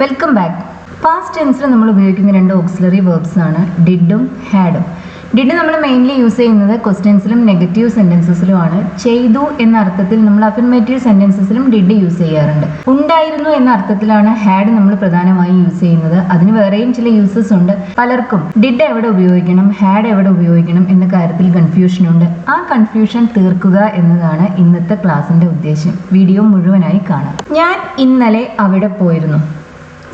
Welcome back. Past ടെൻസിൽ നമ്മൾ ഉപയോഗിക്കുന്ന രണ്ട് ഓക്സിലറി വേർബ്സ് ആണ് ഡിഡും ഹാഡും. ഡിഡ് നമ്മൾ മെയിൻലി യൂസ് ചെയ്യുന്നത് ക്വസ്റ്റ്യൻസിലും നെഗറ്റീവ് സെന്റൻസസിലുമാണ്. ചെയ്തു എന്ന അർത്ഥത്തിൽ നമ്മൾ അഫർമേറ്റീവ് സെന്റൻസസിലും ഡിഡ് യൂസ് ചെയ്യാറുണ്ട്. ഉണ്ടായിരുന്നു എന്ന അർത്ഥത്തിലാണ് ഹാഡ് നമ്മൾ പ്രധാനമായും യൂസ് ചെയ്യുന്നത്. അതിന് വേറെയും ചില യൂസസ് ഉണ്ട്. പലർക്കും ഡിഡ് എവിടെ ഉപയോഗിക്കണം, ഹാഡ് എവിടെ ഉപയോഗിക്കണം എന്ന കാര്യത്തിൽ കൺഫ്യൂഷൻ ഉണ്ട്. ആ കൺഫ്യൂഷൻ തീർക്കുക എന്നതാണ് ഇന്നത്തെ ക്ലാസിന്റെ ഉദ്ദേശം. വീഡിയോ മുഴുവനായി കാണാം. ഞാൻ ഇന്നലെ അവിടെ പോയിരുന്നു.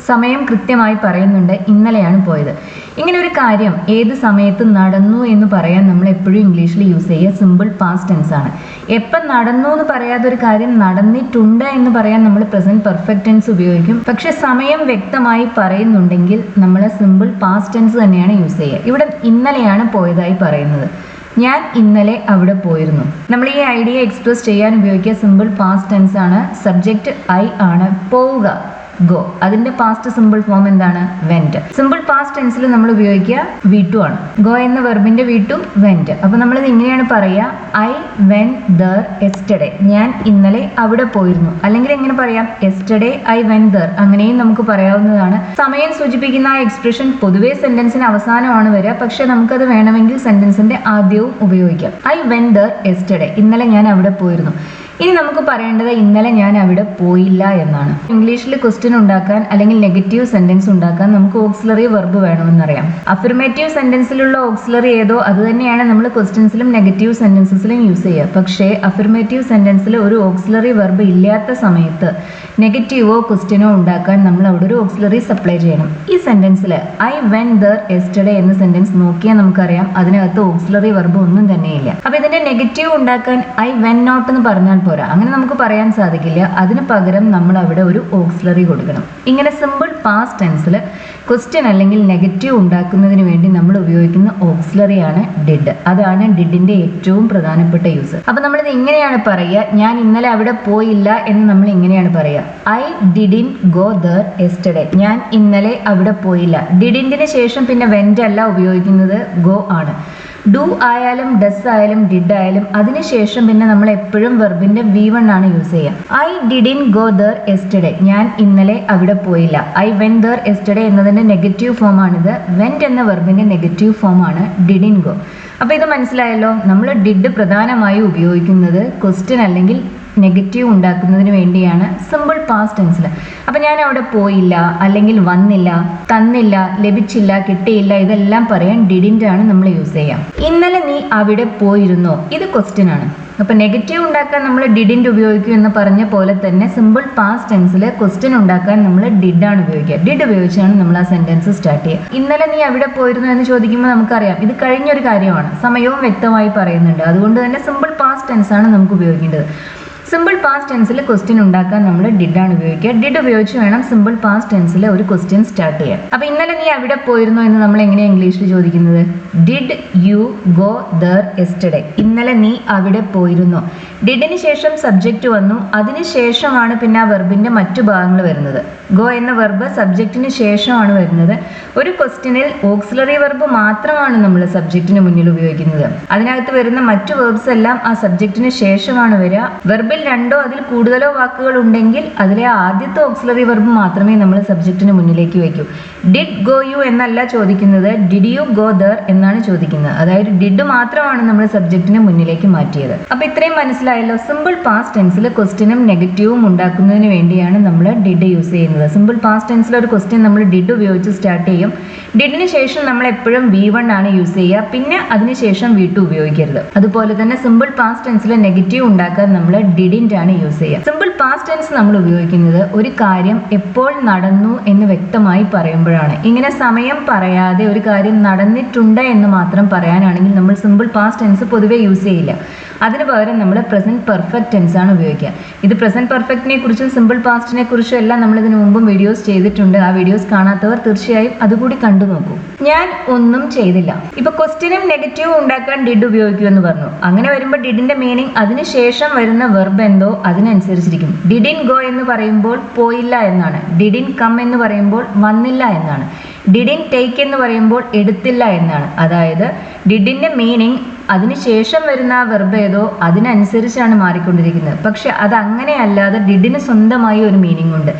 സമയം കൃത്യമായി പറയുന്നുണ്ട്, ഇന്നലെയാണ് പോയത്. ഇങ്ങനെ ഒരു കാര്യം ഏത് സമയത്ത് നടന്നു എന്ന് പറയാൻ നമ്മൾ എപ്പോഴും ഇംഗ്ലീഷിൽ യൂസ് ചെയ്യുക സിമ്പിൾ പാസ്റ്റ് ടെൻസ് ആണ്. എപ്പം നടന്നു എന്ന് പറയാതെ ഒരു കാര്യം നടന്നിട്ടുണ്ട് എന്ന് പറയാൻ നമ്മൾ പ്രസന്റ് പെർഫെക്റ്റ് ടെൻസ് ഉപയോഗിക്കും. പക്ഷെ സമയം വ്യക്തമായി പറയുന്നുണ്ടെങ്കിൽ നമ്മൾ സിമ്പിൾ പാസ്റ്റ് ടെൻസ് തന്നെയാണ് യൂസ് ചെയ്യുക. ഇവിടെ ഇന്നലെയാണ് പോയതായി പറയുന്നത്. ഞാൻ ഇന്നലെ അവിടെ പോയിരുന്നു. നമ്മൾ ഈ ഐഡിയ എക്സ്പ്രസ് ചെയ്യാൻ ഉപയോഗിക്കുക സിമ്പിൾ പാസ്റ്റ് ടെൻസ് ആണ്. സബ്ജക്റ്റ് ഐ ആണ്. പോവുക ഗോ. അതിന്റെ പാസ്റ്റ് സിമ്പിൾ ഫോം എന്താണ്? വെന്റ്. സിമ്പിൾ പാസ്റ്റ് ടെൻസിൽ നമ്മൾ ഉപയോഗിക്കുക വി ടു ആണ്. ഗോ എന്ന വെർബിന്റെ വി ടു വെന്റ്. അപ്പൊ നമ്മളിത് ഇങ്ങനെയാണ് പറയുക, ഐ വെന്റ് ദർ യെസ്റ്റർഡേ. ഞാൻ ഇന്നലെ അവിടെ പോയിരുന്നു. അല്ലെങ്കിൽ എങ്ങനെ പറയാം? Yesterday I went there. അങ്ങനെയും നമുക്ക് പറയാവുന്നതാണ്. സമയം സൂചിപ്പിക്കുന്ന ആ എക്സ്പ്രഷൻ പൊതുവെ സെന്റൻസിന് അവസാനമാണ് വരിക. പക്ഷെ നമുക്കത് വേണമെങ്കിൽ സെന്റൻസിന്റെ ആദ്യവും ഉപയോഗിക്കാം. I went there yesterday. ഇന്നലെ ഞാൻ അവിടെ പോയിരുന്നു. ഇനി നമുക്ക് പറയേണ്ടത് ഇന്നലെ ഞാൻ അവിടെ പോയില്ല എന്നാണ്. ഇംഗ്ലീഷിൽ ക്വസ്റ്റ്യൻ ഉണ്ടാക്കാൻ അല്ലെങ്കിൽ നെഗറ്റീവ് സെന്റൻസ് ഉണ്ടാക്കാൻ നമുക്ക് ഓക്സിലറി വെർബ് വേണമെന്നറിയാം. അഫർമേറ്റീവ് സെന്റൻസിലുള്ള ഓക്സിലറി ഏതോ അത് തന്നെയാണ് നമ്മൾ ക്വസ്റ്റ്യൻസിലും നെഗറ്റീവ് സെന്റൻസസിലും യൂസ് ചെയ്യുക. പക്ഷേ അഫർമേറ്റീവ് സെന്റൻസിൽ ഒരു ഓക്സിലറി വെർബ് ഇല്ലാത്ത സമയത്ത് നെഗറ്റീവോ ക്വസ്റ്റ്യനോ ഉണ്ടാക്കാൻ നമ്മൾ അവിടെ ഒരു ഓക്സിലറി സപ്ലൈ ചെയ്യണം. ഈ സെന്റൻസിൽ ഐ വെന്റ് ദർ യെസ്റ്റർഡേ എന്ന സെന്റൻസ് നോക്കിയാൽ നമുക്കറിയാം അതിനകത്ത് ഓക്സിലറി വെർബ് ഒന്നും തന്നെയില്ല. അപ്പൊ ഇതിന്റെ നെഗറ്റീവ് ഉണ്ടാക്കാൻ ഐ വെന്റ് നോട്ട് എന്ന് പറഞ്ഞാൽ പോരാ. അങ്ങനെ നമുക്ക് പറയാൻ സാധിക്കില്ല. അതിന് പകരം നമ്മൾ അവിടെ ഒരു ഓക്സിലറി കൊടുക്കണം. ഇങ്ങനെ സിമ്പിൾ പാസ്റ്റ് ടെൻസിൽ ക്വസ്റ്റ്യൻ അല്ലെങ്കിൽ നെഗറ്റീവ് ഉണ്ടാക്കുന്നതിന് വേണ്ടി നമ്മൾ ഉപയോഗിക്കുന്ന ഓക്സിലറിയാണ് ഡിഡ്. അതാണ് ഡിഡിന്റെ ഏറ്റവും പ്രധാനപ്പെട്ട യൂസ്. അപ്പൊ നമ്മളിത് ഇങ്ങനെയാണ് പറയുക, ഞാൻ ഇന്നലെ അവിടെ പോയില്ല എന്ന് നമ്മൾ ഇങ്ങനെയാണ് പറയുക, I didn't go there yesterday. ഞാൻ ഇന്നലെ അവിടെ പോയില്ല. ഡിഡിന്റിന് ശേഷം പിന്നെ വെന്റ് അല്ല ഉപയോഗിക്കുന്നത്, ഗോ ആണ്. ഡു ആയാലും ഡസ് ആയാലും ഡിഡ് ആയാലും അതിനുശേഷം പിന്നെ നമ്മൾ എപ്പോഴും വെർബിന്റെ V1 ആണ് യൂസ് ചെയ്യുക. I didn't go there yesterday. ഞാൻ ഇന്നലെ അവിടെ പോയില്ല. ഐ വെന്റ് ദർ യെസ്റ്റർഡേ എന്നതിന്റെ നെഗറ്റീവ് ഫോം ആണിത്. വെന്റ് എന്ന വെർബിന്റെ നെഗറ്റീവ് ഫോം ആണ് ഡിഡിന്റ് ഗോ. അപ്പൊ ഇത് മനസ്സിലായല്ലോ. നമ്മൾ ഡിഡ് പ്രധാനമായും ഉപയോഗിക്കുന്നത് ക്വസ്റ്റ്യൻ അല്ലെങ്കിൽ നെഗറ്റീവ് ഉണ്ടാക്കുന്നതിന് വേണ്ടിയാണ് സിമ്പിൾ പാസ്റ്റ് ടെൻസിൽ. അപ്പൊ ഞാൻ അവിടെ പോയില്ല, അല്ലെങ്കിൽ വന്നില്ല, തന്നില്ല, ലഭിച്ചില്ല, കിട്ടിയില്ല, ഇതെല്ലാം പറയാൻ ഡിഡിന്റ് ആണ് നമ്മൾ യൂസ് ചെയ്യാം. ഇന്നലെ നീ അവിടെ പോയിരുന്നോ? ഇത് ക്വസ്റ്റ്യൻ ആണ്. അപ്പൊ നെഗറ്റീവ് ഉണ്ടാക്കാൻ നമ്മൾ ഡിഡിന്റ് ഉപയോഗിക്കും എന്ന് പറഞ്ഞ പോലെ തന്നെ സിമ്പിൾ പാസ്റ്റ് ടെൻസിൽ ക്വസ്റ്റ്യൻ ഉണ്ടാക്കാൻ നമ്മൾ ഡിഡ് ആണ് ഉപയോഗിക്കുക. ഡിഡ് ഉപയോഗിച്ചാണ് നമ്മൾ ആ സെന്റൻസ് സ്റ്റാർട്ട് ചെയ്യുക. ഇന്നലെ നീ അവിടെ പോയിരുന്നു എന്ന് ചോദിക്കുമ്പോൾ നമുക്കറിയാം ഇത് കഴിഞ്ഞൊരു കാര്യമാണ്. സമയവും വ്യക്തമായി പറയുന്നുണ്ട്. അതുകൊണ്ട് തന്നെ സിമ്പിൾ പാസ്റ്റ് ടെൻസ് ആണ് നമുക്ക് ഉപയോഗിക്കേണ്ടത്. സിമ്പിൾ പാസ്റ്റ് ടെൻസിൽ ക്വസ്റ്റ്യൻ ഉണ്ടാക്കാൻ നമ്മൾ ഡിഡ് ആണ് ഉപയോഗിക്കുക. ഡിഡ് ഉപയോഗിച്ച് വേണം സിമ്പിൾ പാസ്റ്റ് ടെൻസിൽ ഒരു ക്വസ്റ്റ്യൻ സ്റ്റാർട്ട് ചെയ്യാൻ. അപ്പൊ ഇന്നലെ നീ അവിടെ പോയിരുന്നോ എന്ന് നമ്മൾ എങ്ങനെയാണ് ഇംഗ്ലീഷിൽ ചോദിക്കുന്നത്? Did you go there yesterday. ഇന്നലെ നീ അവിടെ പോയിരുന്നോ. ഡിഡിന് ശേഷം സബ്ജക്റ്റ് വന്നു. അതിനുശേഷമാണ് പിന്നെ ആ വെർബിന്റെ മറ്റു ഭാഗങ്ങൾ വരുന്നത്. ഗോ എന്ന വെർബ് സബ്ജക്റ്റിന് ശേഷമാണ് വരുന്നത്. ഒരു ക്വസ്റ്റ്യനിൽ ഓക്സിലറി വെർബ് മാത്രമാണ് നമ്മൾ സബ്ജക്റ്റിന് മുന്നിൽ ഉപയോഗിക്കുന്നത്. അതിനകത്ത് വരുന്ന മറ്റു വെർബ്സ് എല്ലാം ആ സബ്ജക്റ്റിന് ശേഷമാണ് വരിക. വെർബിൽ രണ്ടോ അതിൽ കൂടുതലോ വാക്കുകൾ ഉണ്ടെങ്കിൽ അതിലെ ആദ്യത്തെ ഓക്സിലറി വെർബ് മാത്രമേ നമ്മൾ സബ്ജക്റ്റിന് മുന്നിലേക്ക് വയ്ക്കൂ. ഡിഡ് ഗോ യു എന്നല്ല ചോദിക്കുന്നത്, ഡിഡ് യു ഗോ ദർ എന്നാണ് ചോദിക്കുന്നത്. അതായത് ഡിഡ് മാത്രമാണ് നമ്മൾ സബ്ജക്റ്റിന് മുന്നിലേക്ക് മാറ്റിയത്. അപ്പൊ ഇത്രയും മനസ്സിലായല്ലോ. സിമ്പിൾ പാസ്റ്റ് ടെൻസിൽ ക്വസ്റ്റ്യനും നെഗറ്റീവും ഉണ്ടാക്കുന്നതിന് വേണ്ടിയാണ് നമ്മൾ ഡിഡ് യൂസ് ചെയ്യുന്നത്. സിമ്പിൾ പാസ്റ്റ് ടെൻസിൽ ഒരു ക്വസ്റ്റ്യൻ നമ്മൾ ഡിഡ് ഉപയോഗിച്ച് സ്റ്റാർട്ട് ചെയ്യും. ഡിഡിന് ശേഷം നമ്മൾ എപ്പോഴും V1 ആണ് യൂസ് ചെയ്യുക. പിന്നെ അതിനുശേഷം V2 ഉപയോഗിക്കരുത്. അതുപോലെ തന്നെ സിമ്പിൾ പാസ്റ്റ് ടെൻസിൽ നെഗറ്റീവ് ഉണ്ടാക്കാൻ നമ്മൾ ഡിഡിന്റ് ആണ് യൂസ് ചെയ്യുക. സിമ്പിൾ പാസ്റ്റ് ടെൻസ് നമ്മൾ ഉപയോഗിക്കുന്നത് ഒരു കാര്യം എപ്പോൾ നടന്നു എന്ന് വ്യക്തമായി പറയുമ്പോഴാണ്. ഇങ്ങനെ സമയം പറയാതെ ഒരു കാര്യം നടന്നിട്ടുണ്ട് എന്ന് മാത്രം പറയാനാണെങ്കിൽ നമ്മൾ സിമ്പിൾ പാസ്റ്റ് ടെൻസ് പൊതുവെ യൂസ് ചെയ്യില്ല. അതിന് പകരം നമ്മൾ പ്രസന്റ് പെർഫെക്റ്റ് ടെൻസ് ആണ് ഉപയോഗിക്കുക. ഇത് പ്രസന്റ് പെർഫെക്റ്റിനെ കുറിച്ചും സിമ്പിൾ പാസ്റ്റിനെ കുറിച്ചും എല്ലാം നമ്മൾ ഇതിനു മുമ്പും വീഡിയോസ് ചെയ്തിട്ടുണ്ട്. ആ വീഡിയോസ് കാണാത്തവർ തീർച്ചയായും അതുകൂടി കണ്ടു നോക്കൂ. ഞാൻ ഒന്നും ചെയ്തില്ല. ഇപ്പൊ ക്വസ്റ്റ്യനും നെഗറ്റീവും ഉണ്ടാക്കാൻ ഡിഡ് ഉപയോഗിക്കുമെന്ന് പറഞ്ഞു. അങ്ങനെ വരുമ്പോൾ ഡിഡിന്റെ മീനിങ് അതിനുശേഷം വരുന്ന വെർബ് എന്തോ അതിനനുസരിച്ചിരിക്കും. ഡിഡിൻ ഗോ എന്ന് പറയുമ്പോൾ പോയില്ല എന്നാണ്. ഡിഡിൻ കം എന്ന് പറയുമ്പോൾ വന്നില്ല എന്നാണ്. ഡിഡിൻ ടേക്ക് എന്ന് പറയുമ്പോൾ എടുത്തില്ല എന്നാണ്. അതായത് ഡിഡിന്റെ മീനിങ് അതിനുശേഷം വരുന്ന ആ വെർബ് ഏതോ അതിനനുസരിച്ചാണ് മാറിക്കൊണ്ടിരിക്കുന്നത്. പക്ഷെ അത് അങ്ങനെയല്ലാതെ ഡിഡിന് സ്വന്തമായി ഒരു മീനിങ് ഉണ്ട്.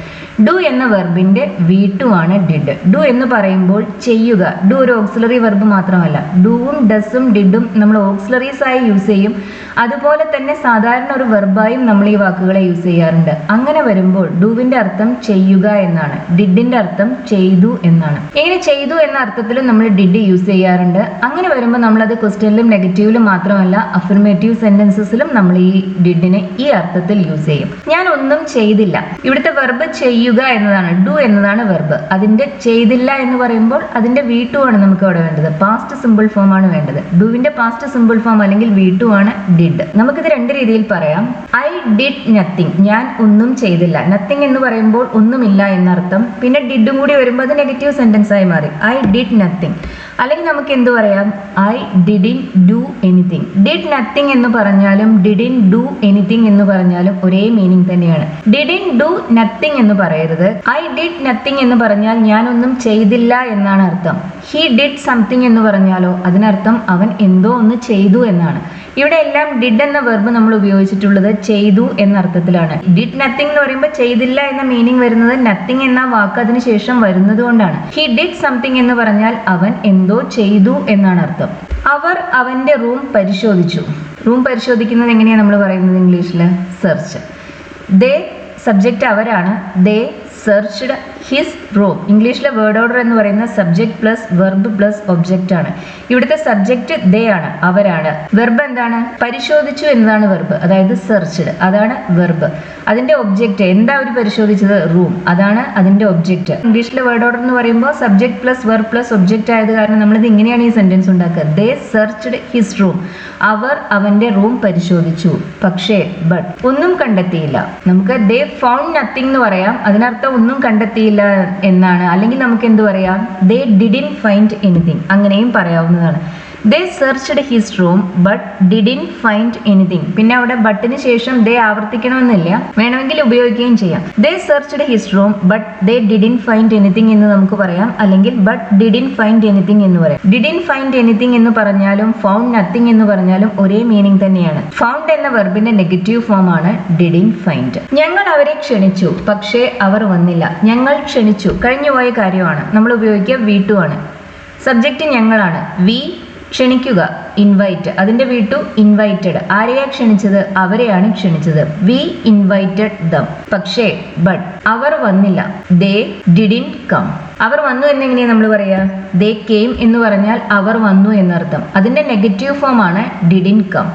ഡു എന്ന വെർബിന്റെ V2 ആണ് ഡിഡ്. ഡു എന്ന് പറയുമ്പോൾ ചെയ്യുക. ഡു ഒരു ഓക്സിലറി വെർബ് മാത്രമല്ല. ഡൂവും ഡസും ഡിഡും നമ്മൾ ഓക്സിലറീസ് ആയി യൂസ് ചെയ്യും. അതുപോലെ തന്നെ സാധാരണ ഒരു വെർബായും നമ്മൾ ഈ വാക്കുകളെ യൂസ് ചെയ്യാറുണ്ട്. അങ്ങനെ വരുമ്പോൾ ഡുവിന്റെ അർത്ഥം ചെയ്യുക എന്നാണ്, ഡിഡിന്റെ അർത്ഥം ചെയ്തു എന്നാണ്. ഇങ്ങനെ ചെയ്തു എന്ന അർത്ഥത്തിലും നമ്മൾ ഡിഡ് യൂസ് ചെയ്യാറുണ്ട്. അങ്ങനെ വരുമ്പോൾ നമ്മളത് ക്വസ്റ്റ്യനിലും നെഗറ്റീവിലും മാത്രമല്ല അഫർമേറ്റീവ് സെന്റൻസസിലും നമ്മൾ ഈ ഡിഡിനെ ഈ അർത്ഥത്തിൽ യൂസ് ചെയ്യും. ഞാൻ ഒന്നും ചെയ്തില്ല. ഇവിടുത്തെ വെർബ് ചെയ്യുക എന്നതാണ്, ഡു എന്നതാണ് വെർബ്. അതിന്റെ ചെയ്തില്ല എന്ന് പറയുമ്പോൾ അതിന്റെ V2 ആണ് നമുക്ക് അവിടെ വേണ്ടത്. പാസ്റ്റ് സിമ്പിൾ ഫോം ആണ് വേണ്ടത്. ഡുവിന്റെ പാസ്റ്റ് സിമ്പിൾ ഫോം അല്ലെങ്കിൽ V2 ആണ് ഡിഡ്. നമുക്കിത് രണ്ട് രീതിയിൽ പറയാം. ഐ ഡിഡ് നത്തിങ്, ഞാൻ ഒന്നും ചെയ്തില്ല. നത്തിങ് എന്ന് പറയുമ്പോൾ ഒന്നുമില്ല എന്നർത്ഥം. പിന്നെ ഡിഡും കൂടി വരുമ്പോൾ അത് നെഗറ്റീവ് സെന്റൻസ് ആയി മാറി. I did nothing. അല്ലെങ്കിൽ നമുക്ക് എന്ത് പറയാം, I didn't do anything. Did nothing എന്ന് പറഞ്ഞാലും ഡിഡിൻ ഡു എനിത്തിങ് എന്ന് പറഞ്ഞാലും ഒരേ മീനിങ് തന്നെയാണ്. ഡിഡിൻ ഡു നത്തിങ് എന്ന് പറയരുത്. ഐ ഡിഡ് നത്തിങ് എന്ന് പറഞ്ഞാൽ ഞാനൊന്നും ചെയ്തില്ല എന്നാണ് അർത്ഥം. ഹി ഡിഡ് സംതിങ് എന്ന് പറഞ്ഞാലോ അതിനർത്ഥം അവൻ എന്തോ ഒന്ന് ചെയ്തു എന്നാണ്. ഇവിടെ എല്ലാം ഡിഡ് എന്ന വെർബ് നമ്മൾ ഉപയോഗിച്ചിട്ടുള്ളത് ചെയ്തു എന്ന അർത്ഥത്തിലാണ്. ഡിഡ് നത്തിങ് എന്ന് പറയുമ്പോൾ ചെയ്തില്ല എന്ന മീനിങ് വരുന്നത് നത്തിങ് എന്ന വാക്ക് അതിന് ശേഷം വരുന്നത് കൊണ്ടാണ്. ഹി ഡിഡ് സംതിങ് എന്ന് പറഞ്ഞാൽ അവൻ എന്തോ ചെയ്തു എന്നാണ് അർത്ഥം. അവർ അവന്റെ റൂം പരിശോധിച്ചു. റൂം പരിശോധിക്കുന്നത് എങ്ങനെയാണ് നമ്മൾ പറയുന്നത് ഇംഗ്ലീഷിൽ? സെർച്ച്. ദേ സബ്ജക്റ്റ് അവരാണ്. They searched his room. ഇംഗ്ലീഷിലെ വേർഡ് ഓർഡർ എന്ന് പറയുന്ന subject plus verb plus object ആണ്. ഇവിടുത്തെ സബ്ജക്റ്റ് ദേ ആണ്, അവരാണ്. വെർബ് എന്താണ്? പരിശോധിച്ചു എന്നതാണ് വെർബ്, അതായത് സെർച്ച്ഡ്, അതാണ് വെർബ്. അതിന്റെ ഒബ്ജക്റ്റ് എന്താ അവർ പരിശോധിച്ചത്? റൂം, അതാണ് അതിന്റെ ഒബ്ജക്റ്റ്. ഇംഗ്ലീഷിലെ വേർഡ് ഓർഡർ എന്ന് പറയുമ്പോൾ subject plus verb plus object ആയത് കാരണം നമ്മളിത് ഇങ്ങനെയാണ് ഈ സെന്റൻസ് ഉണ്ടാക്കുക. ദേ സെർച്ച്ഡ് ഹിസ് റൂം. അവർ അവന്റെ റൂം പരിശോധിച്ചു. പക്ഷേ ബട്ട് ഒന്നും കണ്ടെത്തിയില്ല. നമുക്ക് ദേ ഫൗണ്ട് നത്തിങ് എന്ന് പറയാം. അതിനർത്ഥം ഒന്നും കണ്ടെത്തിയില്ല എന്നാണ്. അല്ലെങ്കിൽ നമുക്ക് എന്ത് പറയാം? ദേ ഡിഡിൻ ഫൈൻഡ് എനിത്തിങ്, അങ്ങനെയും പറയാവുന്നതാണ്. They searched his room but didn't find anything. പിന്നെ അവിടെ ബട്ടിന് ശേഷം ദേ ആവർത്തിക്കണമെന്നില്ല, വേണമെങ്കിൽ ഉപയോഗിക്കുകയും ചെയ്യാം. They searched his room but they didn't find anything എന്ന് നമുക്ക് പറയാം. അല്ലെങ്കിൽ ബട്ട് ഡിഡിൻ ഫൈൻഡ് എനിത്തിങ് എന്ന് പറയാം. ഡിഡിൻ ഫൈൻഡ് എനിത്തിങ് എന്ന് പറഞ്ഞാലും ഫൗണ്ട് നത്തിങ് എന്ന് പറഞ്ഞാലും ഒരേ മീനിങ് തന്നെയാണ്. ഫൗണ്ട് എന്ന വെർബിന്റെ നെഗറ്റീവ് ഫോം ആണ് ഡിഡിൻ ഫൈൻഡ്. ഞങ്ങൾ അവരെ ക്ഷണിച്ചു പക്ഷേ അവർ വന്നില്ല. ഞങ്ങൾ ക്ഷണിച്ചു, കഴിഞ്ഞുപോയ കാര്യമാണ്. നമ്മൾ ഉപയോഗിക്കുക V2 ആണ്. സബ്ജക്റ്റ് ഞങ്ങളാണ്. വി ക്ഷണിക്കുക, ഇൻവൈറ്റ്. അതിന്റെ V2 ഇൻവൈറ്റഡ്. ആരെയാ ക്ഷണിച്ചത്? അവരെയാണ് ക്ഷണിച്ചത്. We invited them. പക്ഷേ ബട്ട് അവർ വന്നില്ല. ദേ ഡിഡിൻ കം. അവർ വന്നു എന്നെങ്ങനെയാ നമ്മൾ പറയാ? ദേ കെയിം എന്ന് പറഞ്ഞാൽ അവർ വന്നു എന്നർത്ഥം. അതിന്റെ നെഗറ്റീവ് ഫോം ആണ് didn't come.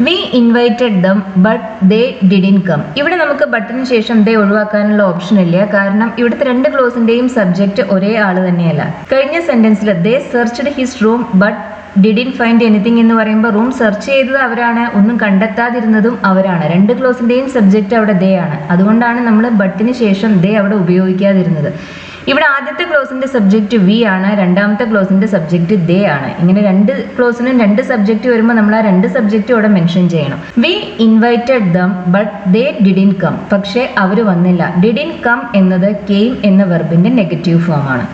We invited them but they didn't come. ഇവിടെ നമുക്ക് ബട്ടിന് ശേഷം ദേ ഒഴിവാക്കാനുള്ള ഓപ്ഷൻ ഇല്ല. കാരണം ഇവിടുത്തെ രണ്ട് ക്ലോസിന്റെയും സബ്ജക്റ്റ് ഒരേ ആള് തന്നെയല്ല. കഴിഞ്ഞ സെന്റൻസിൽ they searched his room but didn't find anything എന്ന് പറയുമ്പോൾ റൂം സെർച്ച് ചെയ്തത് അവരാണ്, ഒന്നും കണ്ടെത്താതിരുന്നതും അവരാണ്. രണ്ട് ക്ലോസിന്റെയും സബ്ജക്റ്റ് അവിടെ ദേ ആണ്. അതുകൊണ്ടാണ് നമ്മൾ ബട്ടിന് ശേഷം ദേ അവിടെ ഉപയോഗിക്കാതിരുന്നത്. ഇവിടെ ആദ്യത്തെ ക്ലോസിന്റെ സബ്ജക്റ്റ് വി ആണ്, രണ്ടാമത്തെ ക്ലോസിന്റെ സബ്ജക്റ്റ് ദേ ആണ്. ഇങ്ങനെ രണ്ട് ക്ലോസിനും രണ്ട് സബ്ജക്റ്റ് വരുമ്പോൾ നമ്മൾ ആ രണ്ട് സബ്ജക്റ്റും ഇവിടെ മെൻഷൻ ചെയ്യണം. We invited them but they didn't come. പക്ഷേ അവർ വന്നില്ല. ഡിഡിൻ കം എന്നത് കെയിം എന്ന വെർബിന്റെ നെഗറ്റീവ് ഫോം ആണ്.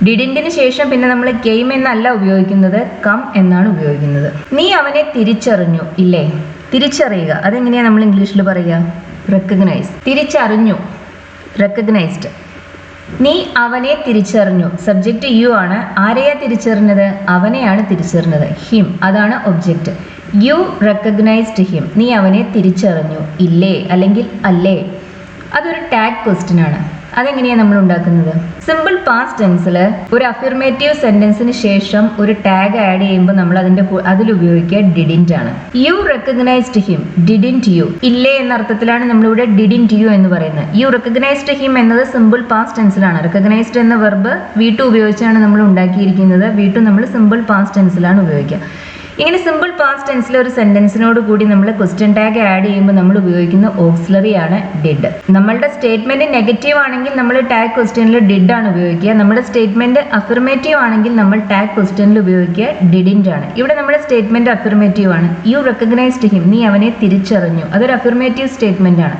ഡിഡിന്റിന് ശേഷം പിന്നെ നമ്മൾ കെയിം എന്നല്ല ഉപയോഗിക്കുന്നത്, കം എന്നാണ് ഉപയോഗിക്കുന്നത്. നീ അവനെ തിരിച്ചറിഞ്ഞു ഇല്ലേ? തിരിച്ചറിയുക, അതെങ്ങനെയാ നമ്മൾ ഇംഗ്ലീഷിൽ പറയുക? റെക്കഗ്നൈസ്. തിരിച്ചറിഞ്ഞു, റെക്കഗ്നൈസ്ഡ്. നീ അവനെ തിരിച്ചറിഞ്ഞു. സബ്ജക്റ്റ് യു ആണ്. ആരെയാ തിരിച്ചറിഞ്ഞത്? അവനെയാണ് തിരിച്ചറിഞ്ഞത്. ഹിം, അതാണ് ഒബ്ജക്റ്റ്. U recognised him. നീ അവനെ തിരിച്ചറിഞ്ഞു ഇല്ലേ അല്ലെങ്കിൽ അല്ലേ? അതൊരു ടാഗ് ക്വസ്റ്റ്യൻ ആണ്. അതെങ്ങനെയാണ് നമ്മൾ ഉണ്ടാക്കുന്നത്? സിമ്പിൾ പാസ്റ്റ് ടെൻസിൽ ഒരു അഫിർമേറ്റീവ് സെന്റൻസിന് ശേഷം ഒരു ടാഗ് ആഡ് ചെയ്യുമ്പോൾ നമ്മൾ അതിൽ ഉപയോഗിക്കുക ഡിഡിൻറ്റ് ആണ്. You recognised him, didn't you. ഇല്ലേ എന്ന അർത്ഥത്തിലാണ് നമ്മളിവിടെ ഡിഡിൻറ്റ് യു എന്ന് പറയുന്നത്. യു റെക്കഗ്നൈസ്ഡ് ഹിം എന്നത് സിമ്പിൾ പാസ്റ്റ് ടെൻസിലാണ്. റെക്കഗ്നൈസ്ഡ് എന്ന വെർബ് V2 ഉപയോഗിച്ചാണ് നമ്മൾ ഉണ്ടാക്കിയിരിക്കുന്നത്. V2 നമ്മൾ സിമ്പിൾ പാസ്റ്റ് ടെൻസിലാണ് ഉപയോഗിക്കുക. ഇങ്ങനെ സിമ്പിൾ പാസ്റ്റ് ടെൻസിൽ ഒരു സെന്റൻസിനോട് കൂടി നമ്മൾ ക്വസ്റ്റ്യൻ ടാഗ് ആഡ് ചെയ്യുമ്പോൾ നമ്മൾ ഉപയോഗിക്കുന്ന ഓക്സിലറി ആണ് ഡിഡ്. നമ്മളുടെ സ്റ്റേറ്റ്മെന്റ് നെഗറ്റീവ് ആണെങ്കിൽ നമ്മൾ ടാഗ് ക്വസ്റ്റ്യനിൽ ഡിഡ് ആണ് ഉപയോഗിക്കുക. നമ്മുടെ സ്റ്റേറ്റ്മെന്റ് അഫിർമേറ്റീവ് ആണെങ്കിൽ നമ്മൾ ടാഗ് ക്വസ്റ്റ്യനിൽ ഉപയോഗിക്കുക ഡിഡിൻറ്റ് ആണ്. ഇവിടെ നമ്മുടെ സ്റ്റേറ്റ്മെന്റ് അഫിർമേറ്റീവ് ആണ്. യു റെക്കഗ്നൈസ്ഡ് ഹിം, നീ അവനെ തിരിച്ചറിഞ്ഞു. അതൊരു അഫിർമേറ്റീവ് സ്റ്റേറ്റ്മെന്റ് ആണ്.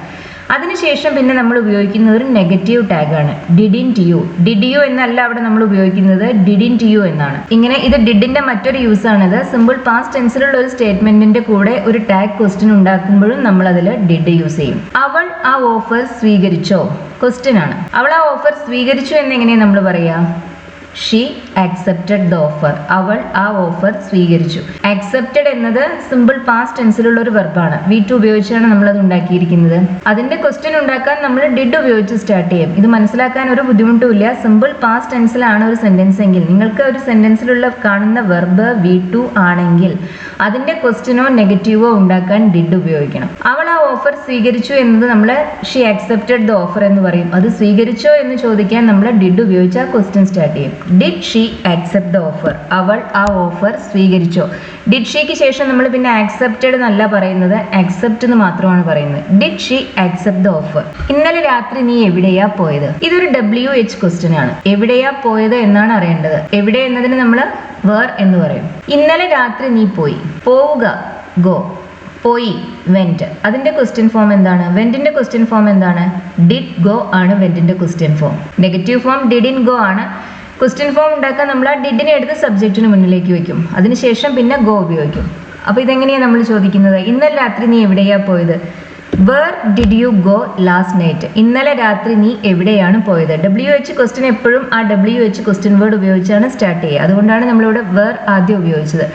അതിനുശേഷം പിന്നെ നമ്മൾ ഉപയോഗിക്കുന്നത് ഒരു നെഗറ്റീവ് ടാഗാണ് ഡിഡിൻറ്റ് യു. ഡിഡ് യു എന്നല്ല അവിടെ നമ്മൾ ഉപയോഗിക്കുന്നത് ഡിഡിൻറ്റ് യു എന്നാണ്. ഇങ്ങനെ ഇത് ഡിഡിന്റെ മറ്റൊരു യൂസ് ആണിത്. സിമ്പിൾ പാസ്റ്റ് ടെൻസിലുള്ള ഒരു സ്റ്റേറ്റ്മെന്റിന്റെ കൂടെ ഒരു ടാഗ് ക്വസ്റ്റ്യൻ ഉണ്ടാക്കുമ്പോഴും നമ്മൾ അതിൽ ഡിഡ് യൂസ് ചെയ്യും. അവൾ ആ ഓഫർ സ്വീകരിച്ചോ? ക്വസ്റ്റ്യൻ ആണ്. അവൾ ആ ഓഫർ സ്വീകരിച്ചു എന്നെങ്ങനെയാണ് നമ്മൾ പറയാ? She accepted the offer. അവൾ ആ ഓഫർ സ്വീകരിച്ചു. ആക്സെപ്റ്റഡ് എന്നത് സിമ്പിൾ പാസ്റ്റ് ടെൻസിലുള്ള ഒരു വെർബാണ്. V2 ഉപയോഗിച്ചാണ് നമ്മൾ അത് ഉണ്ടാക്കിയിരിക്കുന്നത്. അതിന്റെ ക്വസ്റ്റ്യൻ ഉണ്ടാക്കാൻ നമ്മൾ ഡിഡ് ഉപയോഗിച്ച് സ്റ്റാർട്ട് ചെയ്യും. ഇത് മനസ്സിലാക്കാൻ ഒരു ബുദ്ധിമുട്ടുമില്ല. സിമ്പിൾ പാസ്റ്റ് ടെൻസിലാണ് ഒരു സെന്റൻസ് എങ്കിൽ നിങ്ങൾക്ക് ഒരു സെന്റൻസിലുള്ള കാണുന്ന വെർബ് V2 ആണെങ്കിൽ അതിന്റെ ക്വസ്റ്റ്യനോ നെഗറ്റീവോ ഉണ്ടാക്കാൻ ഡിഡ് ഉപയോഗിക്കണം. അവൾ ആ ഓഫർ സ്വീകരിച്ചു എന്നത് നമ്മൾ ഷീ ആക്സെപ്റ്റഡ് ദ ഓഫർ എന്ന് പറയും. അത് സ്വീകരിച്ചോ എന്ന് ചോദിക്കാൻ നമ്മൾ ഡിഡ് ഉപയോഗിച്ച് ആ ക്വസ്റ്റ്യൻ സ്റ്റാർട്ട് ചെയ്യും. Did she accept the offer? അവൾ ആ ഓഫർ സ്വീകരിച്ചോ? ഡിഡ് ഷീക്ക് ശേഷം നമ്മൾ പിന്നെ ആക്സെപ്റ്റഡ് എന്നല്ല പറയുന്നത്, ആക്സെപ്റ്റ് എന്ന് മാത്രമാണ് പറയുന്നത്. Did she accept the offer? ഇന്നലെ രാത്രി നീ എവിടെയാ പോയത്? ഇതൊരു WH ക്വസ്റ്റ്യൻ ആണ്. എവിടെയാ പോയത് എന്നാണ് അറിയേണ്ടത്. എവിടെ എന്നതിന് നമ്മൾ വേർ എന്ന് പറയും. ഇന്നലെ രാത്രി നീ പോയി. പോവുക ഗോ. പോയി വെന്റ്. അതിന്റെ ക്വസ്റ്റ്യൻ ഫോം എന്താണ്? വെന്റിന്റെ ക്വസ്റ്റ്യൻ ഫോം എന്താണ്? ഡിഡ് ഗോ ആണ് വെന്റിന്റെ question form. Negative form didn't go ആണ്. ക്വസ്റ്റ്യൻ ഫോം ഉണ്ടാക്കാൻ നമ്മൾ ആ ഡിഡിനെ എടുത്ത് സബ്ജക്റ്റിന് മുന്നിലേക്ക് വെക്കും. അതിനുശേഷം പിന്നെ ഗോ ഉപയോഗിക്കും. അപ്പോൾ ഇതെങ്ങനെയാണ് നമ്മൾ ചോദിക്കുന്നത്? ഇന്നലെ രാത്രി നീ എവിടെയാ പോയത്? Where did you go last night? ഇന്നലെ രാത്രി നീ എവിടെയാണ് പോയത്? WH ക്വസ്റ്റ്യൻ എപ്പോഴും ആ WH ക്വസ്റ്റ്യൻ വേർഡ് ഉപയോഗിച്ചാണ് സ്റ്റാർട്ട് ചെയ്യുക. അതുകൊണ്ടാണ് നമ്മളിവിടെ വേർ ആദ്യം ഉപയോഗിച്ചത്.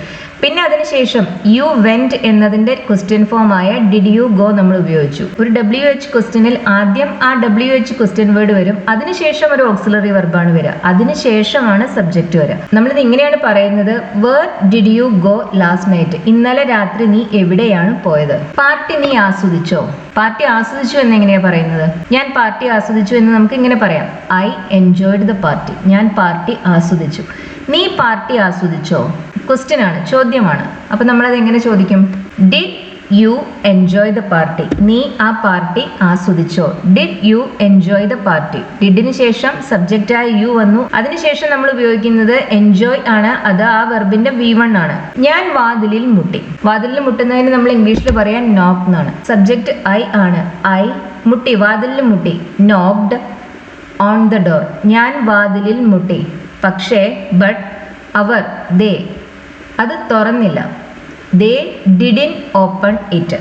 പിന്നെ അതിനുശേഷം യു വെന്റ് എന്നതിന്റെ ക്വസ്റ്റ്യൻ ഫോം ആയ ഡിഡ് യു ഗോ നമ്മൾ ഉപയോഗിച്ചു. ഒരു WH ക്വസ്റ്റ്യനിൽ ആദ്യം ആ WH ക്വസ്റ്റ്യൻ വേർഡ് വരും. അതിനുശേഷം ഒരു ഓക്സിലറി വെർബാണ് വരിക. അതിനുശേഷമാണ് സബ്ജക്റ്റ് വരിക. നമ്മളിത് ഇങ്ങനെയാണ് പറയുന്നത്: where did you go last night? ഇന്നലെ രാത്രി നീ എവിടെയാണ് പോയത്? പാർട്ടി നീ ആസ്വദിച്ചോ? പാർട്ടി ആസ്വദിച്ചു എന്നെങ്ങനെയാ പറയുന്നത്? ഞാൻ പാർട്ടി ആസ്വദിച്ചു എന്ന് നമുക്ക് ഇങ്ങനെ പറയാം: ഐ എൻജോയ്ഡ് ദ പാർട്ടി. ഞാൻ പാർട്ടി ആസ്വദിച്ചു. നീ പാർട്ടി ആസ്വദിച്ചോ? ക്വസ്റ്റ്യൻ ആണ്, ചോദ്യമാണ്. അപ്പൊ നമ്മളത് എങ്ങനെ ചോദിക്കും? Did you enjoy the party? നീ ആ പാർട്ടി ആസ്വദിച്ചോ? Did you enjoy the party? ഡിഡിന് ശേഷം സബ്ജക്റ്റായ യു വന്നു. അതിനുശേഷം നമ്മൾ ഉപയോഗിക്കുന്നത് എൻജോയ് ആണ്. അത് ആ വെർബിന്റെ V1 ആണ്. ഞാൻ വാതിലിൽ മുട്ടി. വാതിലിൽ മുട്ടുന്നതിന് നമ്മൾ ഇംഗ്ലീഷിൽ പറയാൻ നോക്ക് എന്നാണ്. സബ്ജക്റ്റ് ഐ ആണ്. ഐ മുട്ടി, വാതിലിൽ മുട്ടി. Knocked on the door. ഞാൻ വാതിലിൽ മുട്ടി. പക്ഷേ ബട്ട് അവർ ദേ അത് തുറന്നില്ല. They didn't open it.